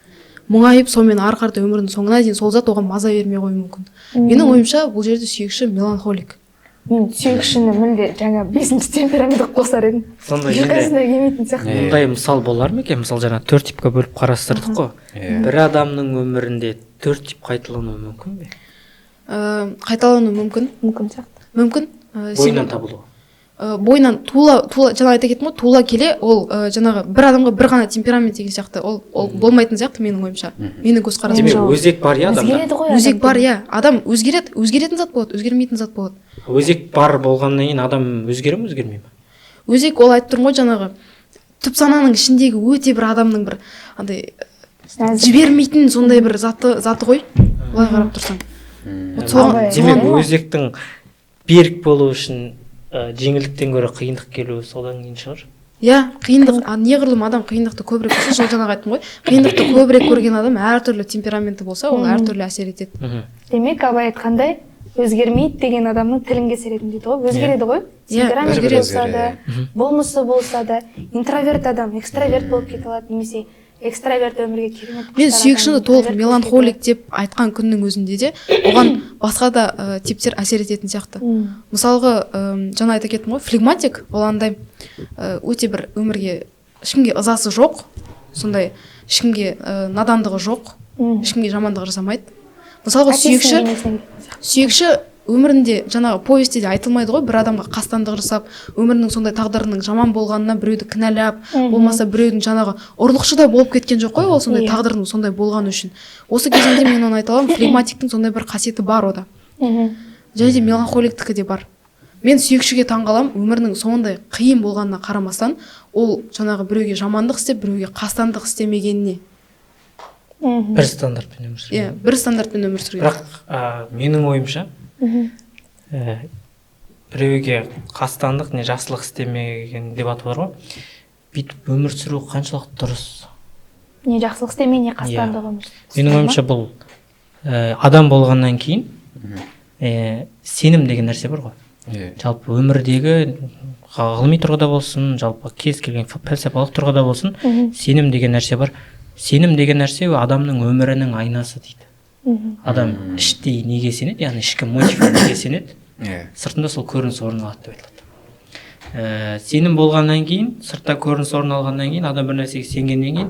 Мұңайып, сонымен ары қаратай өмірдің соңына дейін сол зат оған маза бермей қоюы мүмкін. Менің ойымша, бұл жерде сүйекші меланхолик. Мен сүйекшіні мүлде жаңа 5-ші темпераментті қосар едім. Ұйқасына келмейтін сияқты. Мұндай мысал болар ма екен? Мысалы, жаңа 4 типке бөліп қарастырдық қой. Бір адамның өмірінде 4 тип қайталануы мүмкін бе? Қайталануы мүмкін. Мүмкін сияқты. Мүмкін. Бойынан табылуы. Бойынан тула жаңа айта кеттім ғой, тула келе ол жаңағы бір адамға бір ғана темперамент деген сияқты, ол болмайтын сияқты менің ойымша. Менің көзқарасым. Демек өзек бар я адамда. Өзек бар я. Адам өзгереді, өзгеретін зат болады, өзгермейтін зат болады. Өзек бар болғаннан кейін адам өзгере ме, өзгермей ме? Өзек ол айтып тұрмын ғой жаңағы түп сананың ішіндегі өте бір адамның бір андай жібермейтін сондай бір заты ғой. Олай қарап тұрсаң. Демек өзектің берік болу үшін жеңілдіктен гөрі қиындық келуі содан кейін шығар. Иә, қиындық, неғұрлым адам қиындықты көбірек көрсе, жол жаңағы айттым ғой, қиындықты көбірек көрген адам әртүрлі темпераменті болса, ол әртүрлі әсер етеді. Демек, абай айтқандай, өзгермейді деген адамның тілін кесеретін дейді ғой, өзгереді ғой. Темперамент болса да, болмысы болса да, интроверт адам экстраверт болып кете алады, немесе экстраверт өмірге керемет. Мен сүйекшіні толық меланхолик деп айтқан күннің өзінде де оған басқа да типтер әсер ететін сияқты. Мысалға, жаңа айта кеттім ғой, флегматик ол андай өте бір өмірге ешкімге ызасы жоқ, сондай ешкімге надандығы жоқ, ешкімге жамандық жасамайды. Мысалға, сүйекші өмірінде жаңағы повестте де айтылмайды ғой, бір адамға қастандық жасап, өмірінің сондай тағдырының жаман болғанына біреуді кінәлап, болмаса біреудің жаңағы ұрлықшы да болып кеткен жоқ қой, ол сондай тағдырының сондай болғаны үшін. Осы кезеңде мен оны айта аламын, флегматиктің сондай бір қасиеті бар ода. Және де меланхоликтікі де бар. Мен сүйекшіге таңғаламын, өмірінің сондай қиын болғанына қарамастан, ол жаңағы біреуге жамандық істеп, біреуге қастандық істемегеніне. Бір стандартпен өмір сүрген. Иә, бір стандартпен өмір сүрген. Бірақ менің ойымша біреуге қастандық не жақсылық істемеген дебаты бар ғой, бүйтіп өмір сүру қаншалықты дұрыс? Не жақсылық істемей, не қастандық өмір. Менің ойымша бұл адам болғаннан кейін сенім деген нәрсе бар ғой. Жалпы өмірдегі ғылыми тұрғыда болсын, жалпы кез келген фәлсапалық тұрғыда болсын, сенім деген нәрсе бар. Сенім деген нәрсе адамның өмірінің айнасы дейді. Адам іштей неге сенеді, яғни ішкі мотиві неге сенеді, сыртында сол көрініс орын алады деп айтылады. Сенім болғаннан кейін, сыртта көрініс орын алғаннан кейін, адам бір нәрсеге сенгеннен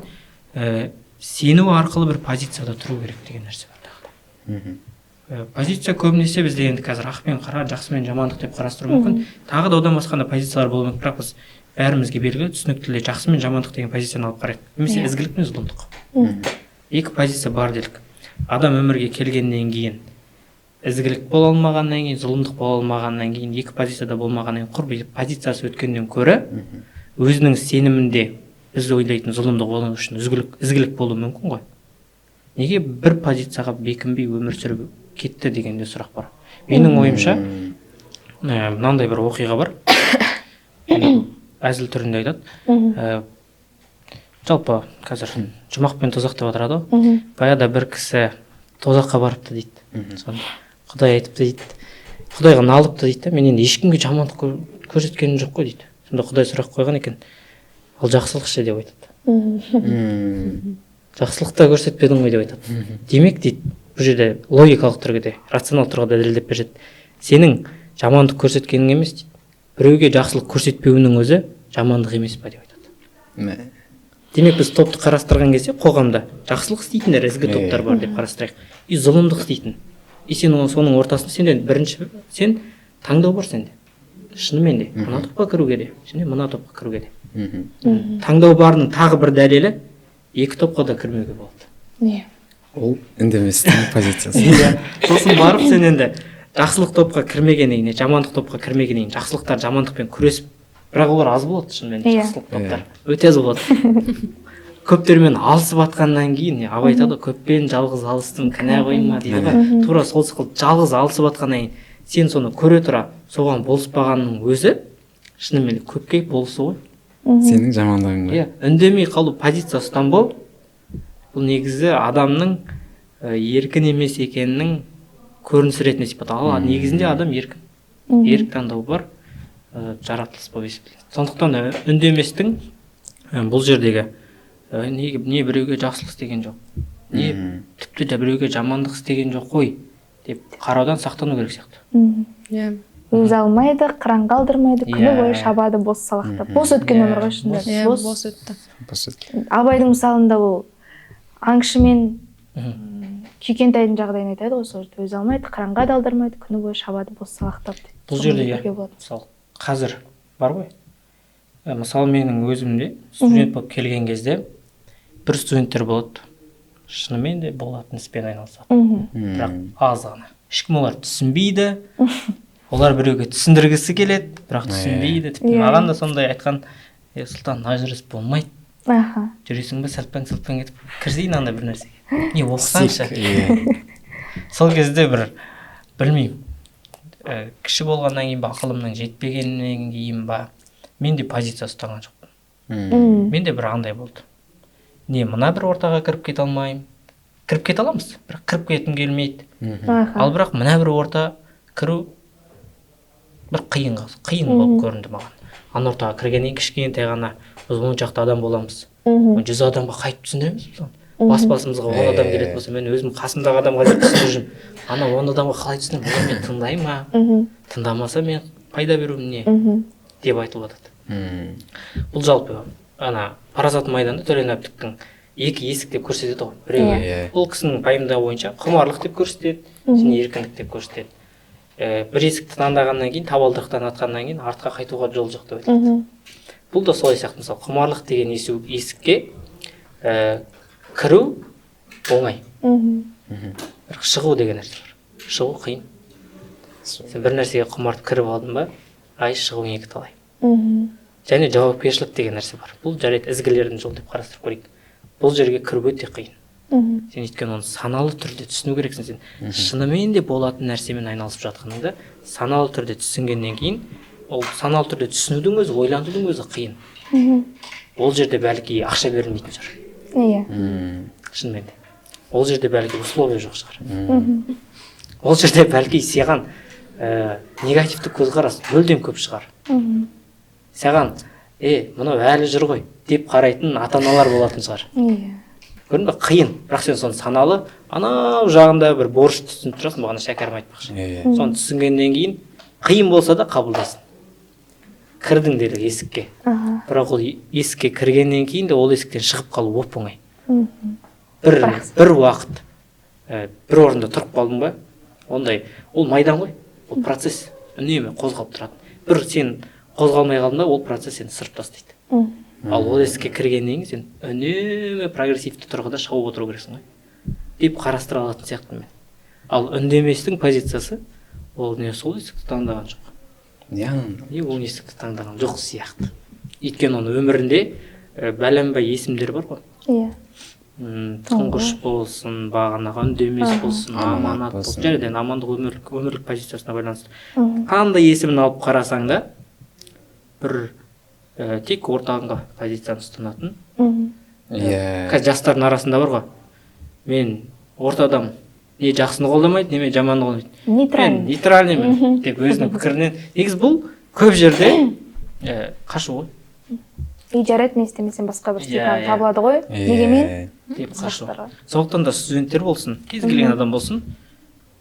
кейін сену арқылы бір позицияда тұру керек деген нәрсе бар тағы да. Позиция көбінесе бізде енді қазір ақ пен қара, жақсы мен жамандық деп қарастыру мүмкін. Тағы да одан басқа да позициялар болуы мүмкін, бірақ біз бәрімізге белгілі түсінікті тілде жақсы мен жамандық деген позицияны алып қарайық. Немесе ізгілік пен зұлымдық. Екі позиция бар делік. Адам өмірге келгеннен кейін ізгілік бола алмағаннан кейін, зұлымдық бола алмағаннан кейін, екі позицияда болмағаннан кейін құр позициясы өткеннен көрі өзінің сенімінде біз ойлайтын зұлымдық болу үшін ізгілік болуы мүмкін ғой. Неге бір позицияға бекінбей өмір сүріп кетті дегенде сұрақ бар. Менің ойымша мынандай бір оқиға бар. Әзіл түрінде айтады. Жалпы қазір жұмақ пен тозақ деп отырады ғой. Баяғыда бір кісі тозаққа барыпты дейді. Соны Құдай айтыпты дейді. Құдайға налыпты дейді. Мен енді ешкімге жамандық көрсеткенім жоқ қой дейді. Сонда Құдай сұрақ қойған екен. Ал жақсылық ше деп айтады. Жақсылықта көрсетпедің ғой деп айтады. Демек дейді, бұл жерде логикалық түрде, рационал тұрғыда дәлелдеп береді. Сенің жамандық көрсеткенің емес дейді. Біреуге жақсылық көрсетпеуінің өзі жамандық емес па деп айтады. Демек біз топты қарастырған кезде қоғамда жақсылық істейтіндер ізгі топтар бар деп қарастырайық. И зұлымдық істейтін. И сен соның ортасында сенден бірінші сен таңдау бар сенде. Шынымен де мына топқа кіруге де, және мына топқа кіруге де. Таңдау барының тағы бір дәлелі екі топқа да кірмеуге болады. Ол үндеместің позициясы. Сосын барып сен енді жақсылық топқа кірмегеннен кейін, жамандық топқа кірмегеннен кейін жақсылықтар жамандықпен күресіп, бірақ олар аз болады шынымен жақсылық топтар. Өте аз болады. Көптермен алысып атқаннан кейін, Абай айтады, көппен жалғыз алыстым, кінә қойма дейді ғой. Тура сол сықыл жалғыз алысып атқаннан кейін, сен соны көре тұра соған болыспағанның өзі шынымен көпке болысу ғой. Сенің жамандығың ғой. Үндемей қалу, позиция ұстанбау, бұл негізі адамның еркін емес екенінің көрінісі ретінде сипатталады. Негізінде адам еркін. Ерік таңдау бар, жаратылыс болып есептеледі. Сондықтан үндеместің бұл жердегі не біреуге жақсылық істеген жоқ, не тіпті де біреуге жамандық істеген жоқ қой деп қараудан сақтану керек сияқты. Өзі алмайды, қыраңға алдырмайды, күні бойы шабады бос салақтап. Бос өткен өмір ғой шында. Бос өтті. Абайдың мысалында ол аңшы мен күйкентайдың жағдайын айтады ғой, сол жерде өзі алмайды, қыраңға да алдырмайды, күні бойы шабады бос салақтап. Бұл жерде мысалы қазір бар ғой. Мысалы менің өзімде студент болып келген кезде бір студенттер болады, шынымен де болатын іспен айналысады. Бірақ аз ғана. Ешкім олар түсінбейді. Олар біреуге түсіндіргісі келеді, бірақ түсінбейді. Тіпті маған да сондай айтқан, Сұлтан, мына жүріс болмайды. Жүресің бе сәлпәң етіп кірсейін андай бір нәрсеге. Не оқысаңшы. Сол кезде бір білмеймін. Кіші болғаннан кейін ба, ақылымның жетпегеннен кейін ба, мен де позиция ұстаған жоқпын. Мен де бір андай болды. Не мына бір ортаға кіріп кете алмаймын. Кіріп кете аламыз, бірақ кіріп кеткім келмейді. Ал бірақ мына бір орта кіру бір қиын болып көрінді маған. Ана ортаға кіргеннен кішкентай ғана біз 10 шақты адам боламыз. 100 адамға қайтып түсіндіреміз біз оны. Бас-басымызға 10 адам келетін болса, мен өзім қасымдағы адамға түсіндіріп жүрмін. Ана 10 адамға қалай түсіндірем? Олар мені тыңдай ма? Тыңдамаса мен пайда беруім не? Деп айтылып жатады. Бұл жалпы ана Парасат майданда Төлен Әбдіктің екі есік деп көрсетеді ғой. Біреуі бұл кісінің пайымдауы бойынша құмарлық деп көрсетеді, және еркіндік деп көрсетеді. Бір есікті таңдағаннан кейін, табалдырықтан атқаннан кейін артқа қайтуға жол жоқ деп айтады. Бұл да солай сияқты. Мысалы, құмарлық деген есікке кіру оңай. Бірақ шығу деген нәрсе бар. Шығу қиын. Сен бір нәрсеге құмартып кіріп алдың ба, шығу екі талай. Және жауапкершілік деген нәрсе бар. Бұл жарайды ізгілердің жолы деп қарастырып көрейік. Бұл жерге кіру өте қиын. Сен өйткені оны саналы түрде түсіну керексің. Сен шынымен де болатын нәрсемен айналысып жатқаныңда саналы түрде түсінгеннен кейін, ол саналы түрде түсінудің өзі, ойланудың өзі қиын. Ол жерде бәлки ақша берілмейтін шығар. Шынымен де. Ол жерде бәлки условия жоқ шығар. Ол жерде бәлки саған негативті көзқарас мүлдем көп шығар. Саған, мынау әлі жүр ғой деп қарайтын ата-аналар болатын шығар. Көрдің бе, қиын. Бірақ сен соны саналы, анау жағында бір борыш түсініп тұрасың, бағана шәкәрім айтпақшы. Соны түсінгеннен кейін қиын болса да қабылдайсың. Кірдің делік есікке. Бірақ ол есікке кіргеннен кейін де ол есіктен шығып қалу оп оңай. бір уақыт бір орында тұрып қалдың ба, ондай ол майдан ғой, ол процесс үнемі қозғалып тұрады. Бір сен қозғалмай қалдың ба, ол процесс сені сырып тастайды. Ал ол іске кіргеннен кейін сен үнемі прогрессивті тұрғыда шауып отыру керексің ғой деп қарастыра алатын сияқты мен. Ал үндеместің позициясы ол не сол есікті таңдаған жоқ. Не ол есікті таңдаған жоқ сияқты. Өйткені оның өмірінде бәленбай есімдер бар ғой. Иә. Тұңғыш болсын, бағанағы үндемес болсын, аманат болсын, жерден амандық өмірлік позициясына байланысты. Қандай есімін алып қарасаң да, бір тек ортаңғы позицияны ұстанатын. Қазір жастардың арасында бар ғой, мен ортадамын, не жақсыны қолдамайды, не жаманды қолдамайды. Нейтральныймын деп өзінің пікірінен. Негізі бұл көп жерде қашу ғой. Жарайды, мен істемесем басқа бір степан табылады ғой, неге мен деп қашу. Сондықтан да студенттер болсын, кез келген адам болсын,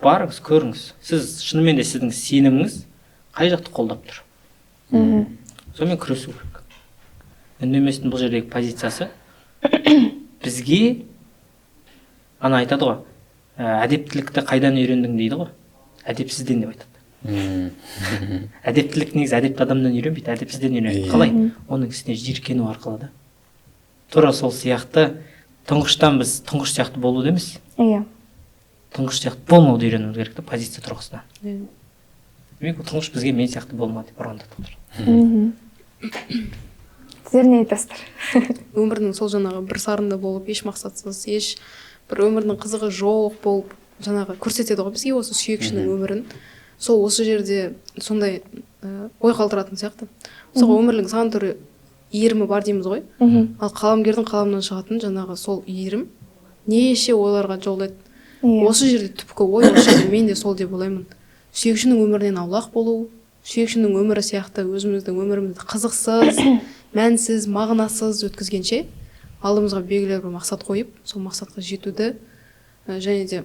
барыңыз, көріңіз. Сіз шынымен де сіздің сеніміңіз қай жақты қолдап тұр. Сонымен күресу керек. Үндеместің бұл жердегі позициясы бізге ана айтады ғой, әдептілікті қайдан үйрендің дейді ғой, әдепсізден деп айтады. Әдептілік негізі әдепті адамнан үйренбейді, әдепсізден үйренеді. Қалай? Оның ісіне жиіркену арқылы да. Тура сол сияқты тұңғыштан біз тұңғыш сияқты болуды емес. Иә. Тұңғыш сияқты болмауды үйренуіміз керек та, позиция тұрғысынан. Демек, тұңғыш бізге мен сияқты болма деп ұрандатып отыр. Сіздер не айтасыздар? Өмірдің сол жаңағы бір сарында болып, еш мақсатсыз, еш бір өмірдің қызығы жоқ болып, жаңағы көрсетеді ғой бізге осы сүйекшінің өмірін. Сол осы жерде сондай ой қалдыратын сияқты. Мысалға өмірлің сан түрі иірімі бар дейміз ғой. Ал қаламгердің қаламынан шығатын жаңағы сол иірім неше ойларға жолдайды. Осы жерде түпкі ой, осы жерде мен де сол деп ойлаймын. Сүйекшінің өмірінен аулақ болу, сүйекшінің өмірі сияқты өзіміздің өмірімізді қызықсыз, мәнсіз, мағынасыз өткізгенше алдымызға белгілі бір мақсат қойып, сол мақсатқа жетуді және де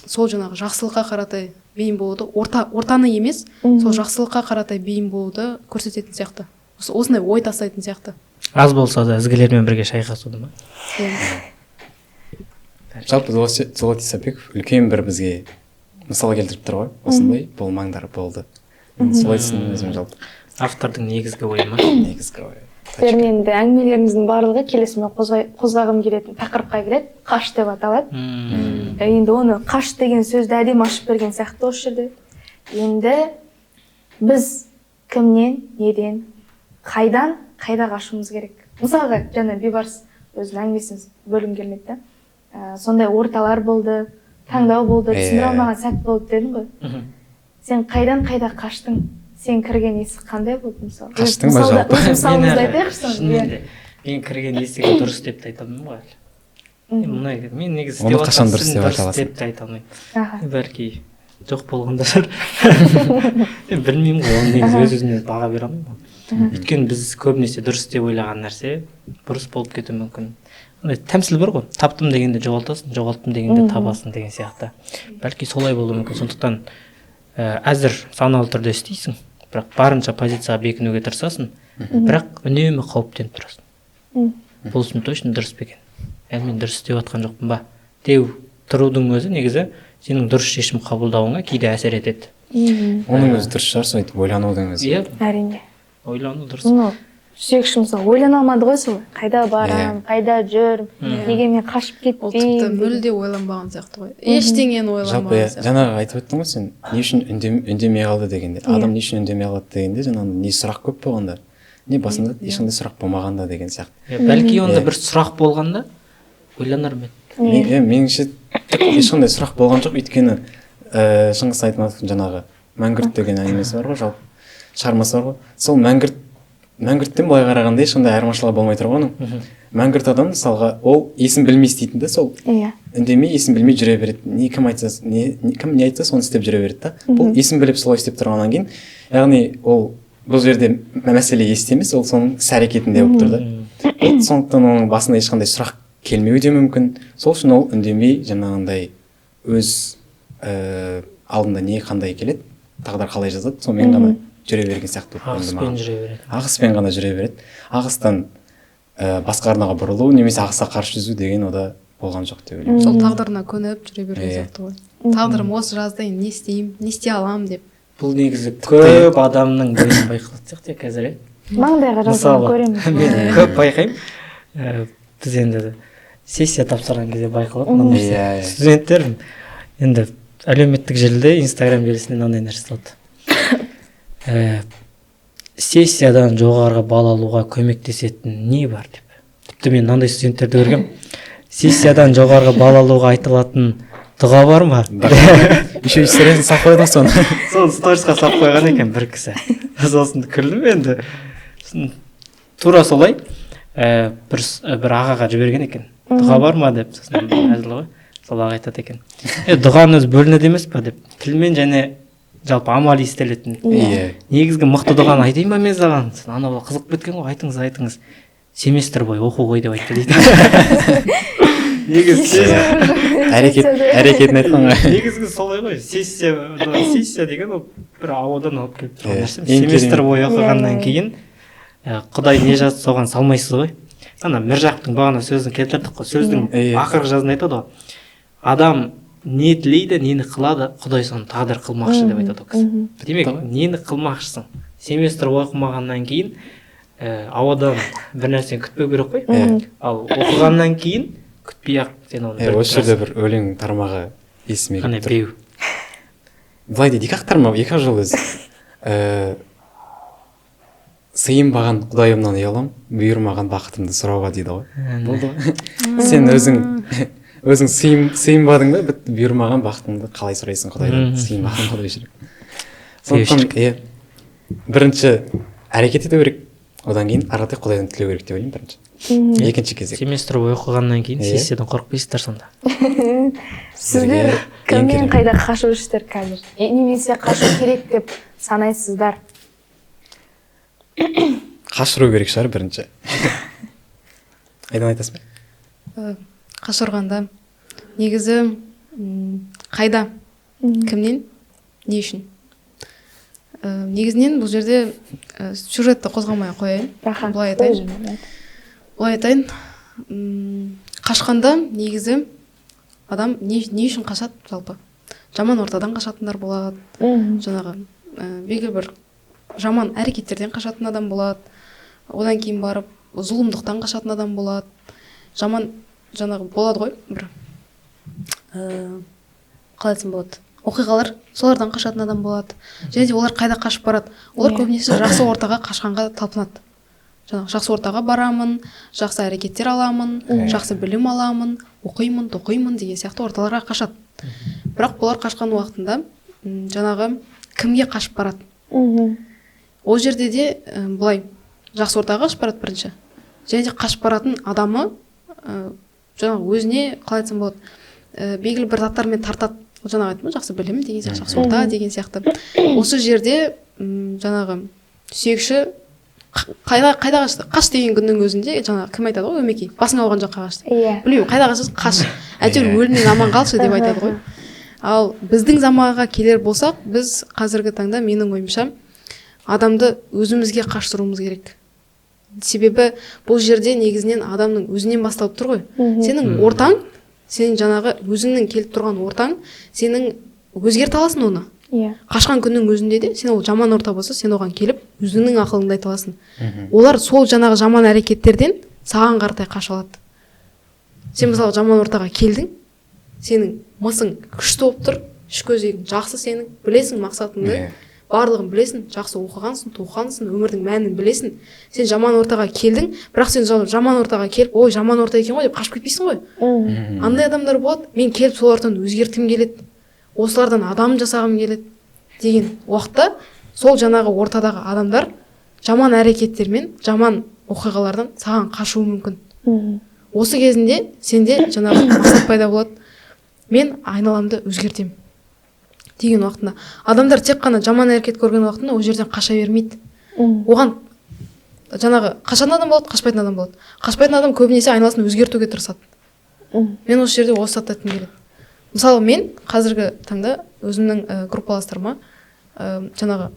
сол жаңағы жақсылыққа қаратай бейім болуды, ортаны емес, сол жақсылыққа қаратай бейім болуды көрсететін сияқты. Осындай ой тастайтын сияқты. Аз болса да ізгілермен бірге шайқасуды ма? Жалпы Золотий Сапеков үлкен бір бізге мысал келтіріп тұр ғой, осындай болмаңдар болды. Солай түсіндім өзім жалпы. Автордың негізгі ойы ма? Негізгі ойы. Енді әңгімелеріміздің барлығы келесімен қозғағым келетін тақырыпқа келеді, қаш деп аталады. Енді оны қаш деген сөзді әдемі ашып берген сияқты осы жерде. Енді біз кімнен, неден, қайдан, қайда қашуымыз керек? Мысалға, жаңа Бейбарыс өзінің әңгімесін бөлім келмеді. Сондай орталар болды, таңдау болды, түсіндіре алмаған сәт болды дедің ғой. Сен қайдан қайда қаштың? Сен кірген есік қандай болды мысалы? Қаштың ба жалпы? Мысалымызды айтайықшы. Мен кірген есігі дұрыс деп те айта алмаймын ғой әлі. Мен негізі оны қашан дұрыс деп айта аласың? деп те айта алмаймын. Бәлки жоқ болғанда шығар. Білмеймін ғой, оны негізі өз-өзіне баға бере алмаймын ғой. Өйткені біз көбінесе дұрыс деп ойлаған нәрсе бұрыс болып кетуі мүмкін. Тәмсіл бар ғой, таптым дегенде жоғалтасың, жоғалттым дегенде табасың деген сияқты. Бәлки солай болуы мүмкін. Сондықтан әзір саналы түрде істейсің, бірақ барынша позицияға бекінуге тырысасың, бірақ үнемі қауіптеніп тұрасың. Бұл үшін точно дұрыс па екен? Мен дұрыс істеп жатқан жоқпын ба? Деу тұрудың өзі негізі сенің дұрыс шешім қабылдауыңа кейде әсер етеді. Оның өзі дұрыс шығар, сөйтіп ойланудың өзі. Иә, әрине. Ойлану дұрыс. Сүйекші мысалы ойлана алмады ғой сол. Қайда барам, қайда жүрм, неге мен қашып кетпеймін. Ол тіпті мүлде ойланбаған сияқты ғой. Ештеңені ойланбаған сияқты. Жалпы жаңағы айтып өттің ғой сен, не үшін үндемей қалды дегенде. Адам не үшін үндемей қалды дегенде жаңағы не сұрақ көп болғанда, не басында ешқандай сұрақ болмағанда деген сияқты. Бәлки онда бір сұрақ болғанда ойланар ма еді? Меніңше ешқандай сұрақ болған жоқ, өйткені Шыңғыс Айтматовтың жаңағы Мәңгүрт деген әңгімесі бар ғой, жалпы шығармасы бар ғой. Сол Мәңгүрттен былай қарағанда ешқандай айырмашылығы болмай тұр ғой оның. Мәңгүрт адам мысалға ол есін білмей істейтін да, сол үндемей есін білмей жүре береді. Кім не айтса соны істеп жүре береді да. Бұл есін біліп солай істеп тұрғаннан кейін, яғни ол бұл жерде мәселе есте емес, ол соның іс әрекетінде болып тұр да. Сондықтан оның басында ешқандай сұрақ келмеуі де мүмкін. Сол үшін ол үндемей жаңағындай өз алдында не қандай келеді, тағдыр қалай жазады, сонымен ғана жүре берген сияқты. Ағыспен жүре береді. Ағыспен ғана жүре береді. Ағыстан басқа арнаға бұрылу немесе ағысқа қарсы жүзу деген ода болған жоқ деп ойлаймын. сол тағдырына көніп жүре берген сияқты ғой. Тағдырым осы жазда енді не істеймін, не істей аламын деп. Бұл негізі көп адамның бойын байқалатын сияқты қазір. маңдайға жазған көреміз. Мен көп байқаймын. Біз енді сессия тапсырған кезде байқалады мына нәрсе. Студенттер енді әлеуметтік желіде, Инстаграм желісінде мынандай нәрсе салды. Сессиядан жоғарғы балл алуға көмектесетін не бар деп. Тіпті мен мынандай студенттерді көргем. Сессиядан жоғарғы балл алуға айтылатын дұға бар ма? Еще историясын салып қойдың соны. Соны сторисқа салып қойған екен бір кісі. Сосын күлдім енді. Тура солай бір ағаға жіберген екен. Дұға бар ма деп. Сосын әзіл ғой. Сол аға айтады екен. Дұғаның өзі бөлінеді емес па деп. Тілмен және жалпы амали істелетін. Негізгі мықты дұғаны айтайын ба мен саған? Анау қызық кеткен ғой, айтыңыз. Семестр бойы оқу ғой деп айтты дейді. Негізі әрекетін айтқан ғой. Негізгі солай ғой. Сессия деген ол бір ауадан алып келіп тұрған нәрсе. Семестр бойы оқығаннан кейін Құдай не жазды соған салмайсыз ғой. Ана Міржақыптың бағана сөзін келтірдік қой. Сөздің ақырғы жазын айтады ғой. Адам не тілейді, нені қылады, Құдай соны тағдыр қылмақшы деп айтады ол кісі. Демек, нені қылмақшысың? Семестр оқымағаннан кейін ауадан бір нәрсені күтпеу керек қой. Ал оқығаннан кейін күтпей-ақ сен оны осы жерде бір өлең тармағы есіме келіп тұр. Беу. Былай дейді, екі-ақ тармақ, екі-ақ жол өзі. Сыйынбаған Құдайымнан ұялам, бұйырмаған бақытымды сұрауға дейді ғой. Болды ғой. Сен өзің сыйынбадың ба, бұйырмаған бақытыңды қалай сұрайсың Құдайдан? Сыйынбаған Құдай жүрек. Сондықтан бірінші әрекет ету керек, одан кейін ары қарай Құдайдан тілеу керек деп ойлаймын бірінші. Екінші кезек. Семестр бойы оқығаннан кейін сессиядан қорықпайсыздар сонда. Сіздер кімнен қайда қашу ішсіздер қазір? Немесе қашу керек деп санайсыздар? Қашыру керек шығар бірінші. Айдан айтасың ба? Қашырғанда негізі қайда, кімнен, не үшін? Негізінен бұл жерде сюжетті қозғамай қояйын. Былай айтайын. Қашқанда негізі адам не үшін қашады жалпы? Жаман ортадан қашатындар болады. Жаңағы белгілі бір жаман әрекеттерден қашатын адам болады. Одан кейін барып зұлымдықтан қашатын адам болады. Жаман жаңағы болады ғой бір қалай айтсам болады, оқиғалар, солардан қашатын адам болады. Және де олар қайда қашып барады? Олар көбінесе жақсы ортаға қашқанға талпынады. Жаңағы жақсы ортаға барамын, жақсы әрекеттер аламын, жақсы білім аламын, оқимын, тоқимын деген сияқты орталарға қашады. Бірақ олар қашқан уақытында жаңағы кімге қашып барады? Ол жерде де былай жақсы ортаға қашып барады бірінші. Және де қашып баратын адамы жаңағы өзіне қалай айтсам болады, белгілі бір заттармен тартады. Жаңағы айттым, жақсы білім деген сияқты, жақсы орта деген сияқты. Осы жерде жаңағы сүйекші қайда қашты? Қаш деген күннің өзінде жаңағы кім айтады ғой, өмекей, басың ауған жаққа қашты. Білмеймін, қайда қашасың? Қаш. Әйтеуір өлімнен аман қалшы деп айтады ғой. Ал біздің заманға келер болсақ, біз қазіргі таңда менің ойымша адамды өзімізге қаштыруымыз керек. Себебі бұл жерде негізінен адамның өзінен басталып тұр ғой. Сенің ортаң, сенің жаңағы өзіңнің келіп тұрған ортаң, сенің өзгерте аласың оны. Қашқан күннің өзінде де сен ол жаман орта болса, сен оған келіп өзіңнің ақылыңды айта аласың. Олар сол жаңағы жаман әрекеттерден саған қаратай қаша алады. Сен мысалы жаман ортаға келдің, сенің мысың күшті болып тұр, іш көзегің жақсы, сенің білесің мақсатыңды, барлығын білесің, жақсы оқығансың, тоқығансың, өмірдің мәнін білесің. Сен жаман ортаға келдің, бірақ сен жаман ортаға келіп, ой, жаман орта екен ғой деп қашып кетпейсің ғой. Андай адамдар болады, мен келіп сол ортаны өзгерткім келеді, осылардан адам жасағым келеді деген уақытта сол жаңағы ортадағы адамдар жаман әрекеттермен, жаман оқиғалардан саған қашуы мүмкін. Осы кезінде сенде жаңағы мақсат пайда болады, мен айналамды өзгертемін деген уақытында. Адамдар тек қана жаман әрекет көрген уақытында ол жерден қаша бермейді. Оған жаңағы қашатын адам болады, қашпайтын адам болады. Қашпайтын адам көбінесе айналасын өзгертуге тырысады. Мен осы жерде осы затты айтқым келеді. Мысалы, мен қазіргі таңда өзімнің группаластарыма жаңағы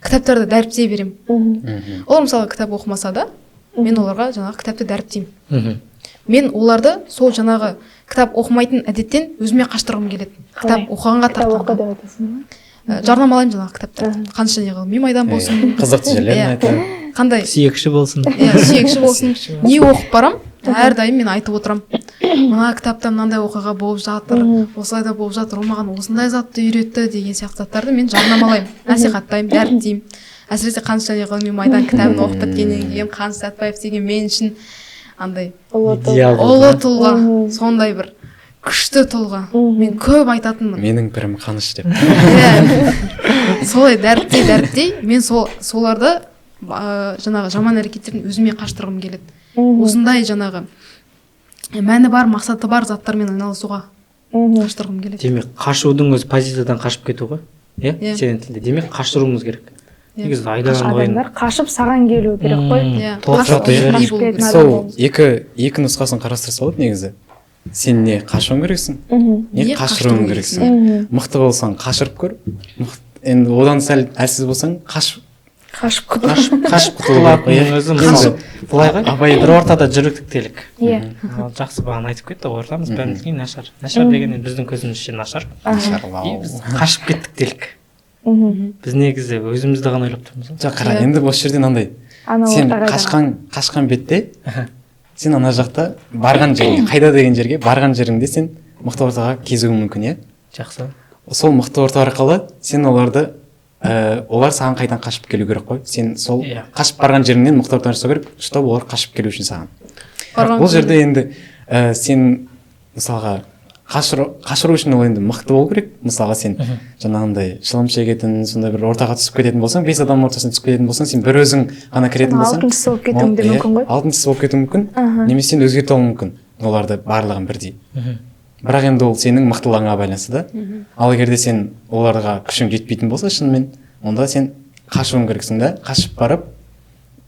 кітаптарды дәріптей беремін. Олар мысалы кітап оқымаса да, мен оларға жаңағы кітапты дәріптеймін. мен оларды сол жаңағы кітап оқымайтын әдеттен өзіме қаштырғым келеді. Кітап оқығанға кітап оқы тартқым. деп айтасың ба? Жарнамалаймын жаңағы кітаптарды. Қанша не қылып, мемайдан болсын, қызықты жерлерін Иә. айтады. қандай сүйекші болсын. сүйекші болсын, не оқып барам, әрдайым мен айтып отырам. Мына кітапта мынандай оқиға болып жатыр, осылай да болып жатыр, ол маған осындай затты үйретті деген сияқты заттарды мен жарнамалаймын, насихаттаймын, дәріптеймін. Әсіресе Қаныш және ғылыми майдан кітабын оқып біткеннен кейін Қаныш Сәтбаев деген мен үшін андай ұлы тұлға, сондай бір күшті тұлға. Мен көп айтатынмын. Менің пірім Қаныш деп. Солай дәріптей, мен соларды жаңағы жаман әрекеттерін өзіме қаштырғым келеді. Осындай жаңағы мәні бар, мақсаты бар заттармен айналысуға қаштырғым келеді. Демек, қашудың өзі позициядан қашып кету ғой. Иә, Иә. сенің тілде. Демек, қашыруымыз керек. Негізі айдаған ойын. Адамдар қашып саған келу керек қой. Иә, толық қашып жатыр, иә. қашып кететін адам Сол болуымыз. екі нұсқасын қарастырса болады негізі. Сен не қашуың керексің, не Не қашыруың қашыру керексің. Мықты болсаң қашырып көр. Енді одан сәл әлсіз болсаң Қашып қашып құтылатынның өзі мысалы былай ғой, абай бір ортада жүрдік делік. Иә. Ал жақсы бағана айтып кетті, ортамыз бәрімізге нашар. Нашар деген біздің көзімізше нашар. И біз қашып кеттік делік. Біз негізі өзімізді ғана ойлап тұрмыз ғой. жоқ қара, енді осы жерден андай. Сен қашқан бетте сен ана жақта барған жерге, қайда деген жерге барған жеріңде сен мықты ортаға кезуің мүмкін, иә? Жақсы. Сол мықты орта арқылы сен оларды олар саған қайдан қашып келу керек қой. Сен сол қашып барған жеріңнен мықты ортаға жасау керек, чтобы олар қашып келу үшін саған. Бұл жерде енді сен мысалға қашыру үшін ол енді мықты болу керек. Мысалға сен жаңағындай шылым шегетін, сондай бір ортаға түсіп кететін болсаң, 5 адам ортасына түсіп кететін болсаң, сен бір өзің ғана кіретін болсаң, алтыншысы болып кетуің де мүмкін ғой. алтыншысы болып кетуі мүмкін, немесе сен өзгерте алуың мүмкін оларды барлығын бірдей. Бірақ енді ол сенің мықтылығыңа байланысты да. Ал егер де сен оларға күшің жетпейтін болса, шынымен, онда сен қашуың керексің да, қашып барып,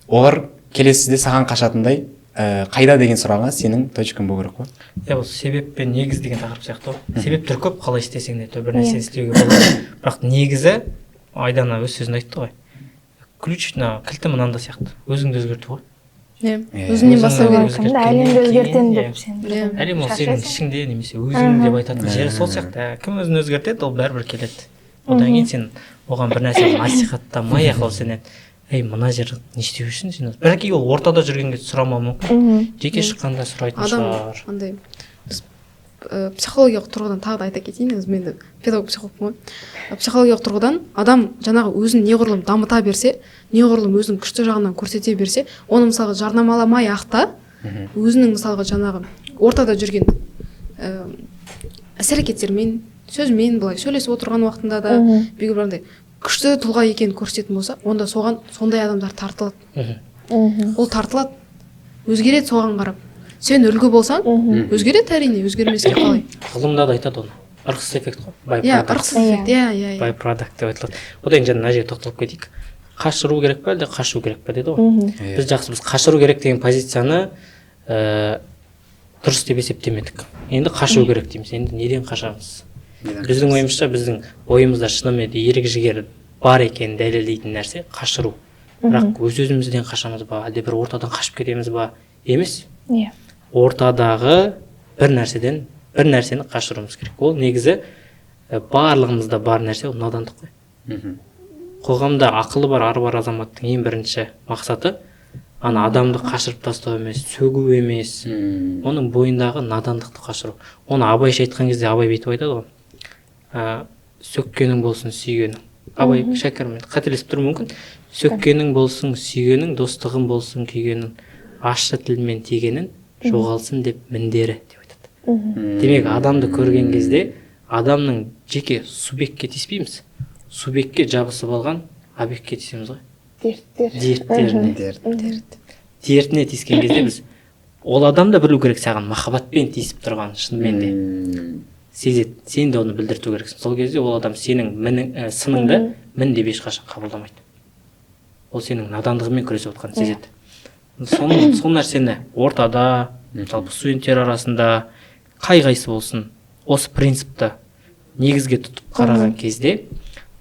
олар келесіде саған қашатындай қайда деген сұрағына сенің точкаң болу керек қой. Иә, бұл себеп пен негіз деген тақырып сияқты ғой. Себептер көп, қалай істесең де бір нәрсені істеуге болады. Бірақ негізі Айдана өз сөзінде айтты ғой. Ключ, кілті мынанда сияқты. Өзіңді өзгерту ғой. Иә, өзіңнен бастау керек. Әлемді өзгертемін деп сен. Әлем ол сенің ішіңде немесе өзің деп айтатын жері сол сияқты. Кім өзін өзгертеді, ол бәрібір келеді. Одан кейін сен оған бір нәрсені насихаттамай ақ сенен мына жер не істеу үшін сен бәлки ол ортада жүрген кезде сұрамауы мүмкін. Жеке шыққанда сұрайтын шығар. Андай біз психологиялық тұрғыдан тағы да айта кетейін, мен де педагог психологпын ғой. Психологиялық тұрғыдан адам жаңағы өзін неғұрлым дамыта берсе, неғұрлым өзінің күшті жағынан көрсете берсе, оны мысалға жарнамаламай ақта өзінің мысалға жаңағы ортада жүрген іс-әрекеттермен, сөзмен былай сөйлесіп отырған уақытында да белгілі андай күшті тұлға екенін көрсететін болса, онда соған сондай адамдар тартылады. Ол тартылады, өзгереді соған қарап. Сен үлгі болсаң, өзгереді әрине, өзгермеске қалай. Ғылымда да айтады оны. Ырқсыз эффект қой. Иә, ырқсыз эффект. Иә. Бай продакт деп айтылады. Одан кейін мына жерге тоқталып кетейік. Қашыру керек пе, әлде қашу керек пе деді ғой. Біз қашыру керек деген позицияны дұрыс деп есептемедік. Енді қашу керек дейміз. Енді неден қашамыз? Біздің ойымызша, біздің ойымызда шынымен де ерік жігер бар екенін дәлелдейтін нәрсе қашыру. Бірақ өз-өзімізден қашамыз ба, әлде бір ортадан қашып кетеміз ба? Емес. Иә. Ортадағы бір нәрсені қашыруымыз керек. Ол негізі барлығымызда бар нәрсе, ол надандық қой. Қоғамда ақылы бар, ары бар азаматтың ең бірінші мақсаты ана адамды қашырып тастау емес, сөгу емес, оның бойындағы надандықты қашыру. Оны Абайша айтқан кезде Абай бүйтіп айтады ғой. Сөккенің болсын сүйгенің. Абай шәкәрім қателесіп тұруы мүмкін. Сөккенің болсын сүйгенің, достығың болсын күйгенің, ащы тілмен тигенін жоғалсын деп міндері деп айтады. Демек, адамды көрген кезде адамның жеке субъектке тиіспейміз. Субъектке жабысып алған объектке тиісеміз ғой. Дертіне тиіскен кезде біз ол адамда білу керек саған махаббатпен тиісіп тұрған шынымен де сезеді. Сен де оны білдірту керексің. Сол кезде ол адам сенің сыныңды мін деп ешқашан қабылдамайды. Ол сенің надандығымен күресіп отқанын сезеді. Сол нәрсені ортада, жалпы студенттер арасында қай-қайсы болсын, осы принципті негізге тұтып қараған кезде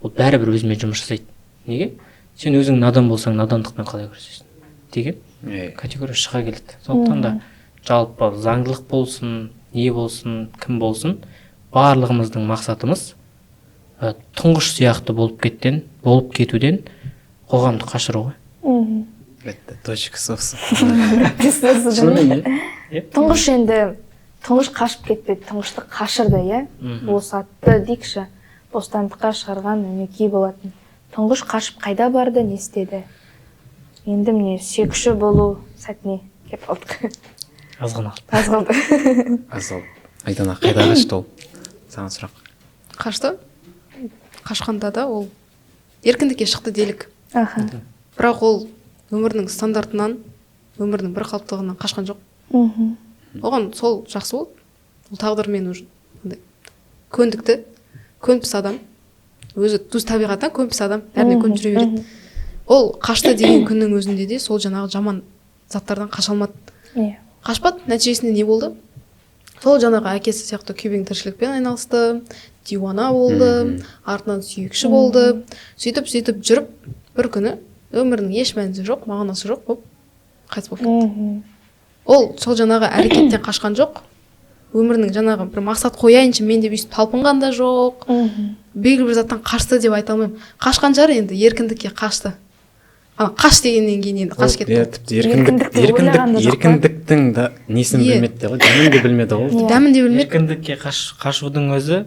ол бәрібір өзімен жұмыс жасайды. Неге? Сен өзің надан болсаң, надандықпен қалай күресесің деген категория шыға келеді. Сондықтан да жалпы заңдылық болсын, не болсын, кім болсын, барлығымыздың мақсатымыз тұңғыш сияқты болып кетуден қоғамды қашыру ғой. Это точка сосы. Тұңғыш енді тұңғыш қашып кетпеді, тұңғышты қашырды, иә? Босатты дейікші, бостандыққа шығарған өнекей болатын. Тұңғыш қашып қайда барды, не істеді? Енді міне сүйекші болу сәтіне кеп алдық. Азғын алды. Азал. Айдана қайда қашты ол? Саған сұрақ. Қашты? Қашқанда да ол еркіндікке шықты делік. Аха. Бірақ ол өмірінің стандартынан, өмірінің бір қалыптылығынан қашқан жоқ. Оған сол жақсы болды. Ол тағдырмен уже көндікті, көнпіс адам. Өзі өз табиғаттан көнпіс адам, бәріне көніп жүре береді. Ол қашты деген күннің өзінде де сол жаңағы жаман заттардан қаша алмады. Қашпады, нәтижесінде не болды? Сол жаңағы әкесі сияқты күйбең тіршілікпен айналысты, диуана болды, артынан сүйекші болды. Сөйтіп жүріп, бір күні өмірінің еш мәнісі жоқ, мағынасы жоқ болып қайтыс болып кетті. Ол сол жаңағы әрекеттен қашқан жоқ. Өмірінің жаңағы бір мақсат қояйыншы мен деп өйстіп талпынған да жоқ. Белгілі бір заттан қашты деп айта алмаймын. Қашқан жары енді еркіндікке қашты. Қаш дегеннен кейін енді қаш кетті. Еркіндіктің да несін білмеді де ғой, дәмін де білмеді ғой. Дәмін де білмеді. Еркіндікке қашудың өзі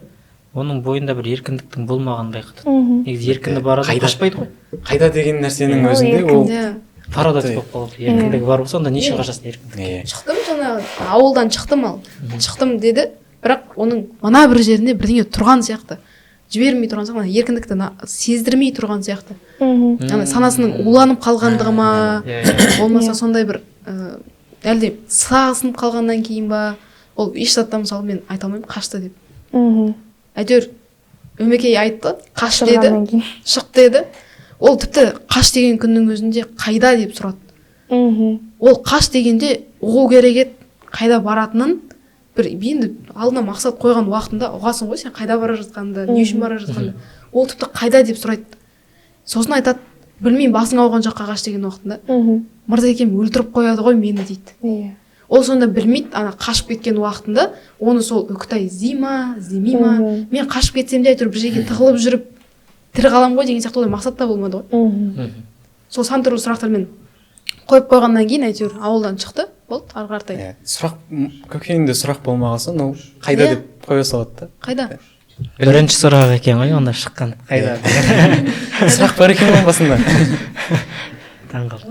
оның бойында бір еркіндіктің болмағанын байқатады. Негізі еркінді бар адам қашпайды ғой. Қайда деген нәрсенің өзінде ол парадокс болып қалады. Еркіндігі бар болса, онда не үшін қашасың еркіндікке? Шықтым жаңағы ауылдан шықтым деді, бірақ оның мына бір жерінде бірдеңе тұрған сияқты. Жібермей тұрған сияқты, еркіндікті сездірмей тұрған сияқты. Санасының уланып қалғандығы ма, болмаса сондай бір әлде сағынып қалғаннан кейін ба, ол еш заттан мысалы мен айта алмаймын қашты деп. Әйтеуір өмекей айтты, қаш деді, шық деді. Ол тіпті қаш деген күннің өзінде қайда деп сұрады. Ол қаш дегенде ұғу керек еді, қайда баратынын бір енді алдына мақсат қойған уақытында ұғасың ғой сен қайда бара жатқанды, не үшін бара жатқанды. Ол тіпті қайда деп сұрайды. Сосын айтады, білмеймін басың ауған жаққа қаш деген уақытында. Мырзекем өлтіріп қояды ғой мені дейді. Ол сонда білмейді, ана қашып кеткен уақытында оны сол үкітай іздей ма, іздемей ма. Мен қашып кетсем де әйтеуір бір жерге тығылып жүріп тірі қалам ғой деген сияқты олай мақсатта болмады ғой. Сол сан түрлі сұрақтармен қойып қойғаннан кейін әйтеуір ауылдан шықты, болды, ары қаратай. Сұрақ көкейінде сұрақ болмаған соң ол қайда деп қоя салады да. Қайда? Бірінші сұрақ екен ғой онда шыққан. Қайда? Сұрақ бар екен ғой басында. Таңғал.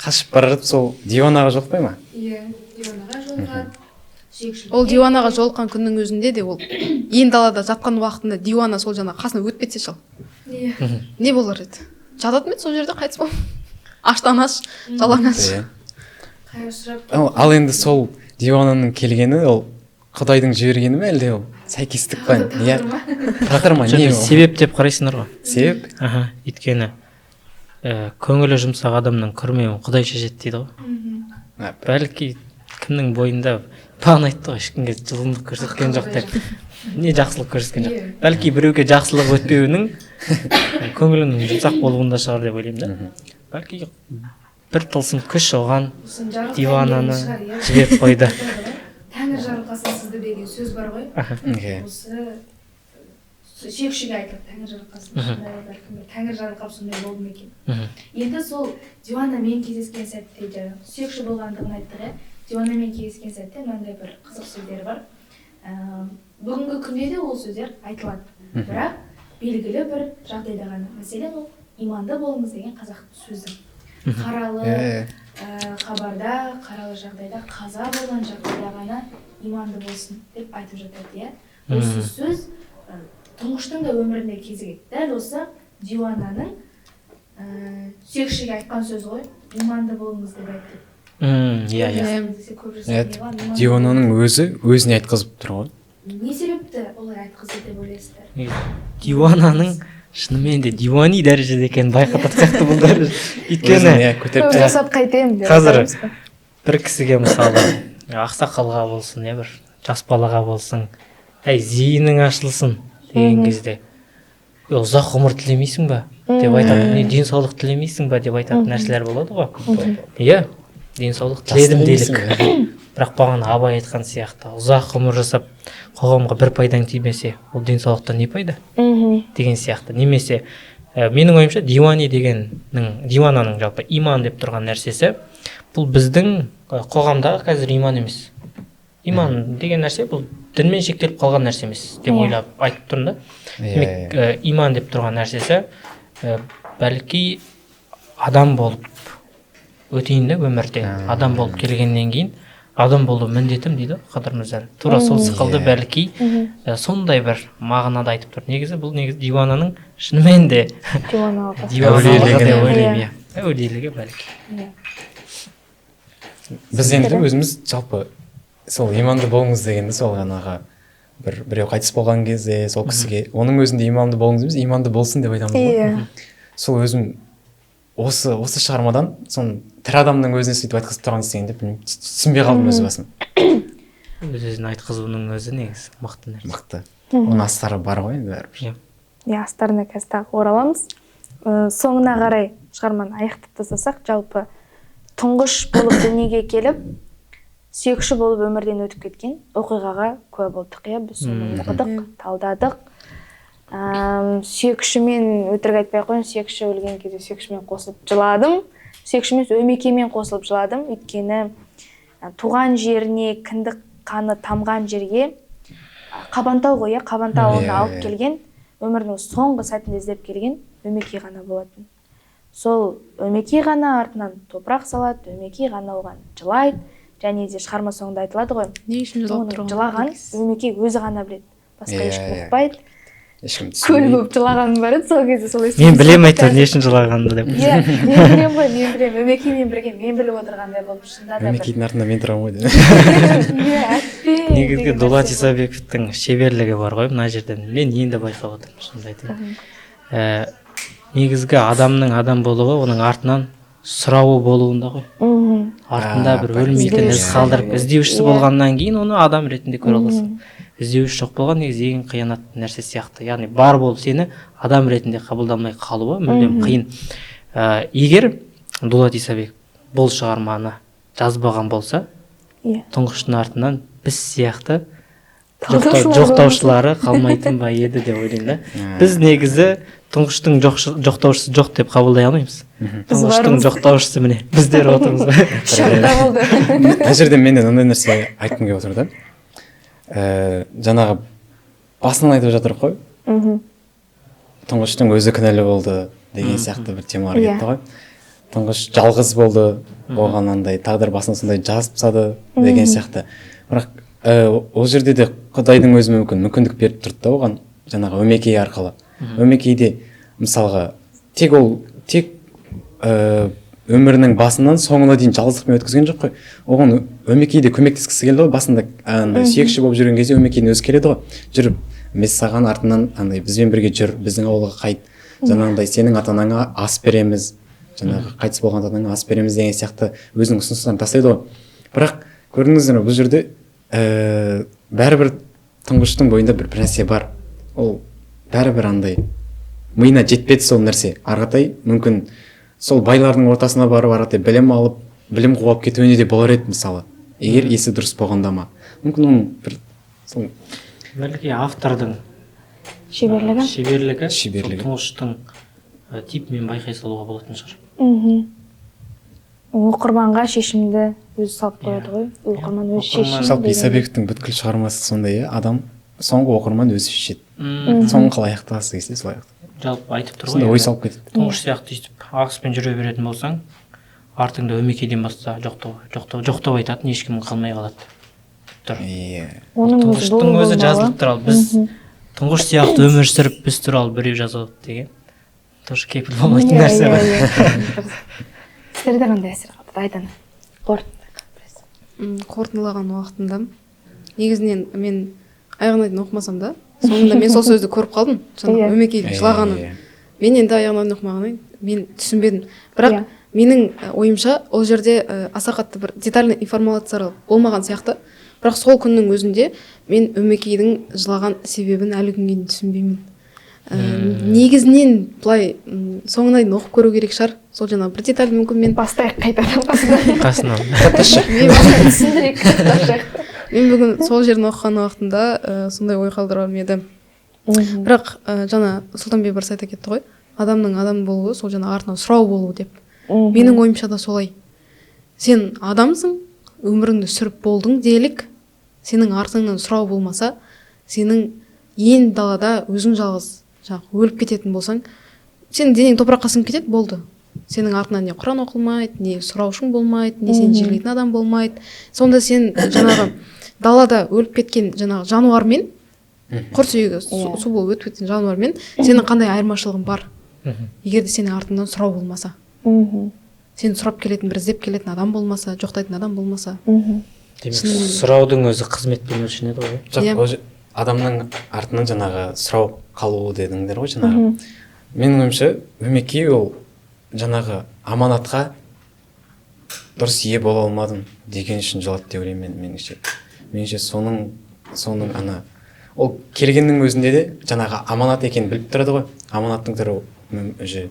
Қашып бара жатып сол диванаға жолықпай ма? Иә, диванаға жолыққан. Ол диванаға жолыққан күннің өзінде де ол ен далада жатқан уақытында дивана сол жаңа қасына өтіп кетсе шал. Не болар еді? Жататын еді сол жерде қайтыс болып. Аштан аш, жалаңаш. Ал енді сол дивананың келгені ол Құдайдың жібергені ме әлде ол сәйкестік па? Тағдыр ма? Не ол? Себеп деп қарайсыңдар ғой. Себеп? Өйткені көңілі жұмсақ адамның күрмеуін Құдай шешеді дейді ғой. Бәлки кімнің бойында бағана айтты ғой, ешкімге жылымдық көрсеткен жоқ деп. Не жақсылық көрсеткен жоқ. Бәлки біреуге жақсылық өтпеуінің көңілінің жұмсақ болуында шығар деп ойлаймын да. Бәлки бір тылсым күш оған дивананы жіберіп қойды. Тәңір жарылқасын сізді деген сөз бар ғой. Осы сүйекшіге айтылып тәңір жарылқасын. Тәңір жарылқап сондай болды ма екен. Енді сол диванамен кездескен сәтте сүйекші болғандығын айттық. Диванамен кездескен сәтте мынандай бір қызық сөздер бар. Бүгінгі күнде де ол сөздер айтылады. Бірақ белгілі бір жағдайда ғана. Мәселен ол иманды болыңыз деген қазақ сөзі. Қаралы хабарда, қаралы жағдайда, қаза болған жағдайда ғана иманды болсын деп айтып жатады. Осы сөз тұңғыштың да өмірінде кезігеді. Дәл осы дивананың сүйекшіге айтқан сөз ғой, иманды болыңыз деп айтты. Дивананың өзіне айтқызып тұр ғой. Не себепті олай айтқызды деп ойлайсыздар? Дивананың шынымен де дивани дәрежеде екенін байқататын сияқты бұл дәреже. Өйткені жасап қайтемін деп қазір бір кісіге мысалы ақсақалға болсын, бір жас балаға болсын, зейінің ашылсын деген кезде ұзақ ғұмыр тілемейсің ба деп айтады, денсаулық тілемейсің ба деп айтатын нәрселер болады ғой. Иә, денсаулық тіледім делік. бірақ бағана абай айтқан сияқты ұзақ ғұмыр жасап қоғамға бір пайдаң тимесе ол денсаулықтан не пайда деген сияқты. Немесе менің ойымша дивананың жалпы иман деп тұрған нәрсесі бұл біздің қоғамдағы қазір иман емес. Иман деген нәрсе бұл дінмен шектеліп қалған нәрсе емес деп ойлап айтып тұрмын да. Демек иман деп тұрған нәрсесі бәлки адам болып өтейін де өмірде, адам болып келгеннен кейін адам болу міндетім дейді Қадыр Мырза. Тура сол сықылды бәлки сондай бір мағынада айтып тұр. Негізі бұл дивананың шынымен де әулиелігі бәлки. Біз енді өзіміз жалпы сол иманды болыңыз дегенде сол ғанаға біреу қайтыс болған кезде сол кісіге оның өзінде иманды болыңыз емес, иманды болсын деп айтамыз ғой. Сол өзім осы шығармадан соны тірі адамның өзіне сөйтіп айтқызып тұрған дегенде түсінбей қалдым өз басым. Өз-өзіне айтқызуының өзі негізі мықты нәрсе. Мықты. Оның астары бар ғой енді бәрібір. Астарына қазір тағы ораламыз. Соңына қарай шығарманы аяқтап тастасақ, жалпы тұңғыш болып дүниеге келіп, сүйекші болып өмірден өтіп кеткен оқиғаға куә болдық. Біз соны оқыдық, талдадық. Сүйекшімен өтірік айтпай ақ қояйын, сүйекші өлген кезде сүйекшімен қосылып жыладым. Сүйекшімен өмекемен қосылып жыладым. Өйткені туған жеріне, кіндік қаны тамған жерге Қабантау ғой, Қабантау ауылына алып келген, өмірдің соңғы сәтінде іздеп келген өмеке ғана болатын. Сол өмеке ғана артынан топырақ салады, өмеке ғана оған жылайды, және де шығарма соңында айтылады ғой. Не үшін жылаған өмеке өзі ғана біледі. Басқа ешкім ұқпайды. Ешкім Көл болып жылағаным бар еді сол кезде. Сол Мен білем әйтеуір не үшін жылағанымды деп. Мен білем ғой, мен білем. Өмекемен бірге мен біліп отырғандай болып шынында да. Өмекейдің артында мен тұрамын ғой деді. Негізгі Дулат Исабековтың шеберлігі бар ғой мына жерден. Мен енді байқап отырмын шынымды айтайын. Негізгі адамның адам болуы оның артынан сұрауы болуында ғой. Артында бір өлмейтін із қалдырып іздеушісі болғаннан кейін оны адам ретінде көре аласың. Іздеуші жоқ болған негізі ең қиянат нәрсе сияқты. Яғни бар болып сені адам ретінде қабылдамай қалуы мүлдем қиын. Егер Дулат Исабеков бұл шығарманы жазбаған болса, тұңғыштың артынан біз сияқты жоқтаушылары қалмайтын ба еді деп ойлаймын да. Біз негізі тұңғыштың жоқтаушысы жоқ деп қабылдай алмаймыз. Тұңғыштың жоқтаушысы міне біздер отырмыз. Мына жерде менен ондай нәрсе айтқым келіп отыр да. Жаңағы басынан айтып жатыр ғой. Тұңғыштың өзі кінәлі болды деген сияқты бір темалар кетті ғой. Тұңғыш жалғыз болды, оған андай тағдыр басына сондай жазып тастады деген сияқты. Бірақ ол жерде де Құдайдың өзі мүмкіндік беріп тұрды да оған, жаңағы өмекей арқылы. Өмекейде мысалға тек өмірінің басынан соңына дейін жалғыздықпен өткізген жоқ қой. Оған өмекейде көмектескісі келді ғой. Басында андай сүйекші болып жүрген кезде өмекейдің өзі келеді ғой. Жүріп, мен саған артынан андай бізбен бірге жүр, біздің ауылға қайт. Жаңағындай сенің ата-анаңа ас береміз. Жаңағы қайтыс болған ата-анаңа ас береміз деген сияқты өзінің ұсыныстарын тастайды ғой. Бірақ көрдіңіздер ме, бұл жерде бәрібір тұңғыштың бойында бір нәрсе бар. Ол бәрібір андай миына жетпеді сол нәрсе. Арғатай мүмкін сол байлардың ортасына барып арғатай білім алып, білім қуып кетуіне де болар еді мысалы. Егер есі дұрыс болғанда ма. Мүмкін оның бір сол бәлки автордың шеберлігі тұңғыштың типімен байқай салуға болатын шығар. Оқырманға шешімді өзі салып қояды ғой. Оқырман өз шешімі. Жалпы Исабековтың бүткіл шығармасы сондай, адам соңғы оқырман өзі шешеді. Соңын қалай аяқтағысы келсе солай аяқтайды. Жалпы айтып тұр ғой. Ой салып кетеді. Тұңғыш сияқты өйстіп ағыспен жүре беретін болсаң, артыңда өмекейден басқа жоқтау айтатын ешкім қалмай қалады. Тұңғыштың өзі жазылып тұр. Біз тұңғыш сияқты өмір сүріп біз туралы біреу жазады деген тоже кепіл болмайтын нәрсе ғой. Сіздерде қандай әсер қалды Айдана? Қорытындылаған уақытында негізінен мен аяғына дейін оқымасам да, соңында мен сол сөзді көріп қалдым. Жаңағы өмекейдің жылағаны. Мен енді аяғына дейін оқымағаннан мен түсінбедім. Бірақ менің ойымша ол жерде аса қатты бір детальный информациялар болмаған сияқты. Бірақ сол күннің өзінде мен өмекейдің жылаған себебін әлі күнге дейін түсінбеймін. негізінен былай соңына дейін оқып көру керек шығар. Сол жаңағы бір детальді мүмкін мен Бастайық қайтадан қасынан түсіндірейік. мен бүгін сол жерін оқыған уақытында сондай ой қалдырған еді. Бірақ жаңа Сұлтанбек бір айта кетті ғой, адамның адам болуы сол жаңа артынан сұрау болуы деп. Менің ойымша да солай. Сен адамсың, өміріңді сүріп болдың делік, сенің артыңнан сұрау болмаса, сенің ен далада өзің жалғыз өліп кететін болсаң, сенің денең топыраққа сіңіп кетеді, болды. Сенің артынан не Құран оқылмайды, не сұраушың болмайды, не сені жерлейтін адам болмайды. Сонда сен жаңағы далада өліп кеткен жаңағы жануармен, құр сүйегі су болып өтіп кеткен жануармен сенің қандай айырмашылығың бар? Егер де сенің артыңнан сұрау болмаса, сені сұрап келетін, бір іздеп келетін адам болмаса, жоқтайтын адам болмаса. Демек сұраудың өзі қызметпен өлшенеді ғой. Жоқ, адамның артынан жаңағы сұрау қалуы дедіңдер ғой жаңағы. Менің ойымша өмекей ол жаңағы аманатқа дұрыс ие бола алмадым деген үшін жауап деп ойлаймын меніңше. Меніңше соның ана ол келгеннің өзінде де жаңағы аманат екенін біліп тұрады ғой. Аманаттың түрі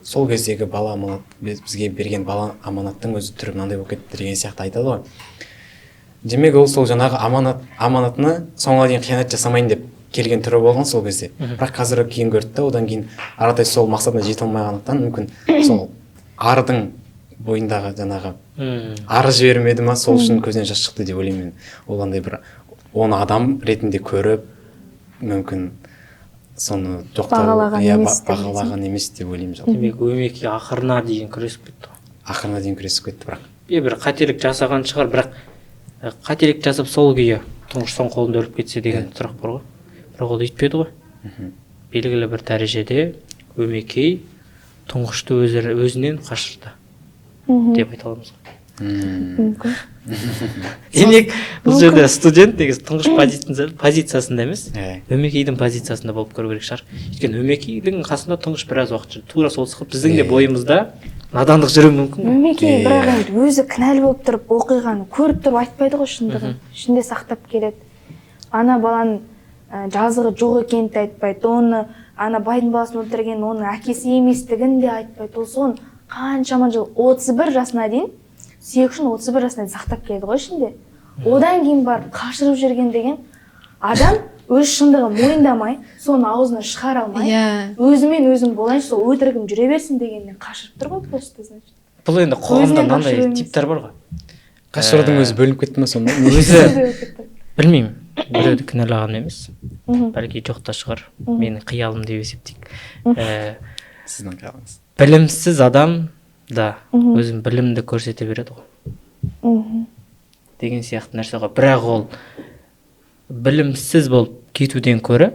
сол кездегі бала аманат, бізге берген бала аманаттың өзі түрі мынандай болып кетті деген сияқты айтады ғой. Демек ол сол жаңағы аманатына соңына дейін қиянат жасамайын деп келген түрі болған сол кезде. Бірақ қазір кейін көрді да, одан кейін аратай сол мақсатына жете алмағандықтан мүмкін сол ардың бойындағы жаңағы ары жібермеді ма, сол үшін көзінен жас шықты деп ойлаймын мен. Ол андай бір оны адам ретінде көріп, мүмкін соны бағалаған емес деп ойлаймын жалпы. Демек өмекей ақырына дейін күресіп кетті ғой. Ақырына дейін күресіп кетті, бірақ бір қателік жасаған шығар, бірақ қателік жасап сол күйі тұңғыш соң қолында өліп кетсе деген сұрақ бар ғой. Бірақ ол өйтпеді ғой. Белгілі бір дәрежеде өмекей тұңғышты өзінен қашырды деп айта аламыз ғой. Демек бұл жерде студент деген тұңғыш позициясында емес, өмекейдің позициясында болып көру керек шығар. Өйткені өмекейдің қасында тұңғыш біраз уақыт жүрді. Тура сол сықып біздің де бойымызда надандық жүруі мүмкін. Өмекей бірақ өзі кінәлі болып тұрып оқиғаны көріп тұрып айтпайды ғой шындығын. Ішінде сақтап келеді. Ана баланың жазығы жоқ екенін де айтпайды. Оны ана байдың баласын өлтірген оның әкесі еместігін де айтпайды. Ол соны қаншама жыл 31 жасына дейін сүйекшін 31 жасына дейін сақтап келді ғой ішінде. Одан кейін барып қашырып жүрген деген адам өз шындығын мойындамай, соны аузына шығара алмай, өзімен өзім болайыншы, сол өтірігім жүре берсін дегеннен қашырып тұр ғой просто, значит. Бұл енді қоғамда мынандай типтер бар ғой. Қашырудың өзі бөлініп кетті ме сонда? Білмеймін. Біреуді кінәлаған емес. Бәлки жоқ та шығар. Менің қиялым деп есептейік. Сіздің қиялыңыз. Білімсіз адам да өзін білімді көрсете береді ғой. Деген сияқты нәрсе ғой. Бірақ ол білімсіз болып кетуден көрі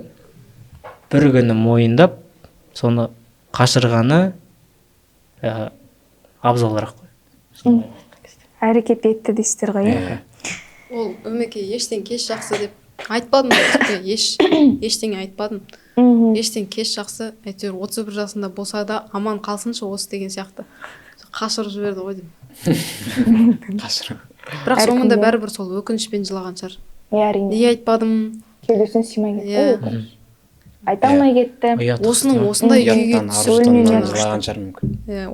бір күні мойындап, соны қашырғаны абзалырақ қой. Әрекет етті дейсіздер ғой. Ол өмекей ештен кеш жақсы деп айтпадым, ештеңе айтпадым. Ештен кеш жақсы, әйтеуір 31 жасында болса да аман қалсыншы осы деген сияқты. Қашырып жіберді ғой деп. Қашырып. Бірақ соңында бәрібір сол өкінішпен жылаған шығар. Неге айтпадым? Кеудесіне сыймай кетті. Айта алмай кетті. Осының осындай күйге түсіп,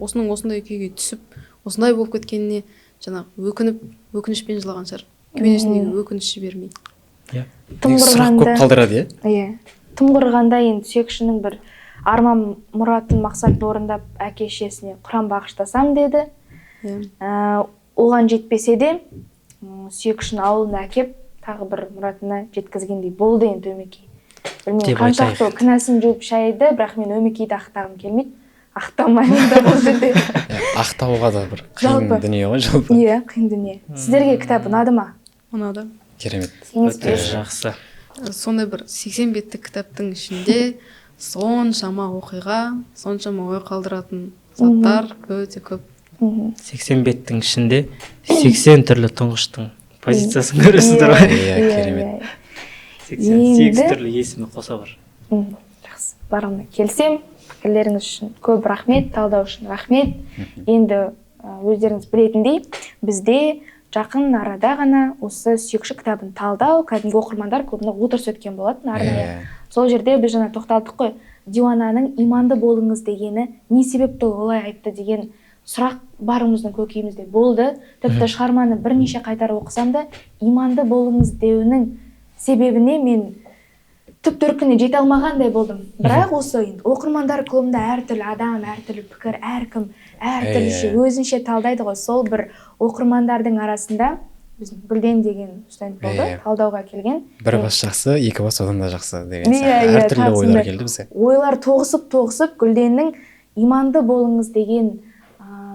осының осындай күйге түсіп, осындай болып кеткеніне жаңағы өкінішпен жылаған шығар. Кеудесіндегі өкініш жібермей. Сұрақ көп қалдырады, иә? Тым құрғанда енді сүйекшінің бір арман мұратын мақсатын орындап әке-шешесіне Құран бағыштасам деді. Оған жетпесе де сүйекшін ауылына әкеп тағы бір мұратына жеткізгендей болды енді өмекей. Білмеймін қаншақты кінәсін жуып шайды, бірақ мен өмекейді ақтағым келмейді. Ақтамаймын да бұл жерде. Ақтауға да бір қиын дүние ғой жалпы. Иә, қиын дүние. Сіздерге кітап ұнады ма? Ұнады. Керемет. Өте жақсы. Сондай бір 80 беттік кітаптың ішінде соншама оқиға, соншама ой қалдыратын заттар өте көп. 80 беттің ішінде 80 түрлі тұңғыштың позициясын көресіздер ғой. Иә, керемет. 88 түрлі есімі қоса бар. Жақсы, барына келсем, пікірлеріңіз үшін көп рахмет, талдау үшін рахмет. Енді өздеріңіз білетіндей, бізде жақын арада ғана осы сүйекші кітабын талдау, кәдімгі оқырмандар көбіне отырыс өткен болатын арнайы. Сол жерде біз жаңа тоқталдық қой, диуананың иманды болыңыз дегені не себепті олай айтты деген сұрақ барымыздың көкейімізде болды. Тіпті шығарманы бірнеше қайтарып оқысам да, иманды болыңыз деуінің себебіне мен түп төркініне жете алмағандай болдым. Бірақ осы оқырмандар клубында әртүрлі адам, әртүрлі пікір, әркім әртүрліше өзінше талдайды ғой. Сол бір оқырмандардың арасында біздің Гүлден деген студент болды, талдауға келген. Бір бас жақсы, екі бас одан да жақсы деген сияқты әртүрлі ойлар келді бізге. Ойлар тоғысып Гүлденнің иманды болыңыз деген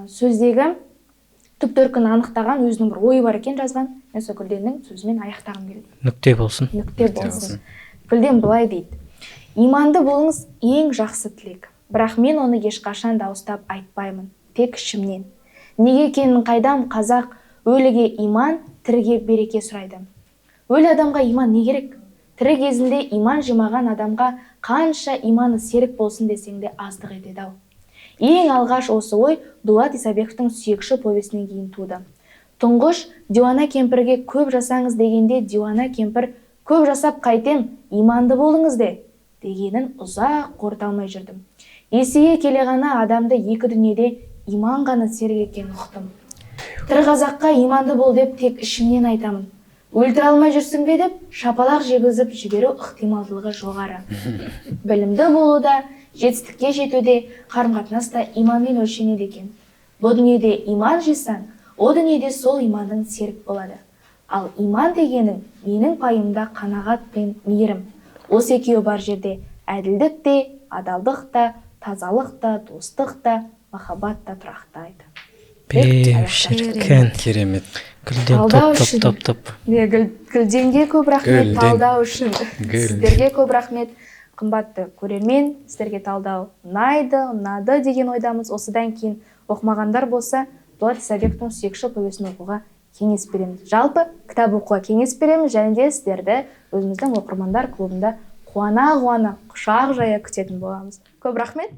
сөздегі түп төркін анықтаған өзінің бір ойы бар екен жазған. Мен сол Гүлденнің сөзімен аяқтағым келді. Нүкте болсын. Нүкте болсын. Гүлден былай дейді: иманды болыңыз ең жақсы тілек. Бірақ мен оны ешқашан дауыстап айтпаймын, тек ішімнен. Неге екенін қайдам, қазақ өліге иман, тіріге береке сұрайды. Өлі адамға иман не керек? Тірі кезінде иман жимаған адамға қанша иманы серік болсын десең де аздық етеді ау. Ең алғаш осы ой Дулат Исабековтың Сүйекші повесінен кейін туды. Тұңғыш диуана кемпірге көп жасаңыз дегенде, диуана кемпір көп жасап қайтем, иманды болыңыз дегенін ұзақ қорыта алмай жүрдім. Есеге келе ғана адамды екі дүниеде иман ғана серік екенін ұқтым. Тірі қазаққа иманды бол деп тек ішімнен айтамын. Өлтіре алмай жүрсің бе деп шапалақ жегізіп жіберу ықтималдылығы жоғары. Білімді болуда, жетістікке жетуде, қарым-қатынаста иманмен өлшенеді екен. Бұл дүниеде иман жисаң, о дүниеде сол иманның серік болады. Ал иман дегенің менің пайымда қанағат пен мейірім. Осы екеуі бар жерде әділдік те, адалдық та, тазалық та, достық та, махаббат та тұрақтайды. Шіркен. Керемет. Гүлден топ. Гүлденге көп рахмет талдау үшін. Сіздерге көп рахмет. Қымбатты көрермен, сіздерге талдау ұнады деген ойдамыз. Осыдан кейін оқымағандар болса, Дулат Исабековтың Сүйекші повесін оқуға кеңес береміз. Жалпы кітап оқуға кеңес береміз, және де сіздерді өзіміздің оқырмандар клубында қуана құшақ жая күтетін боламыз. Көп рахмет.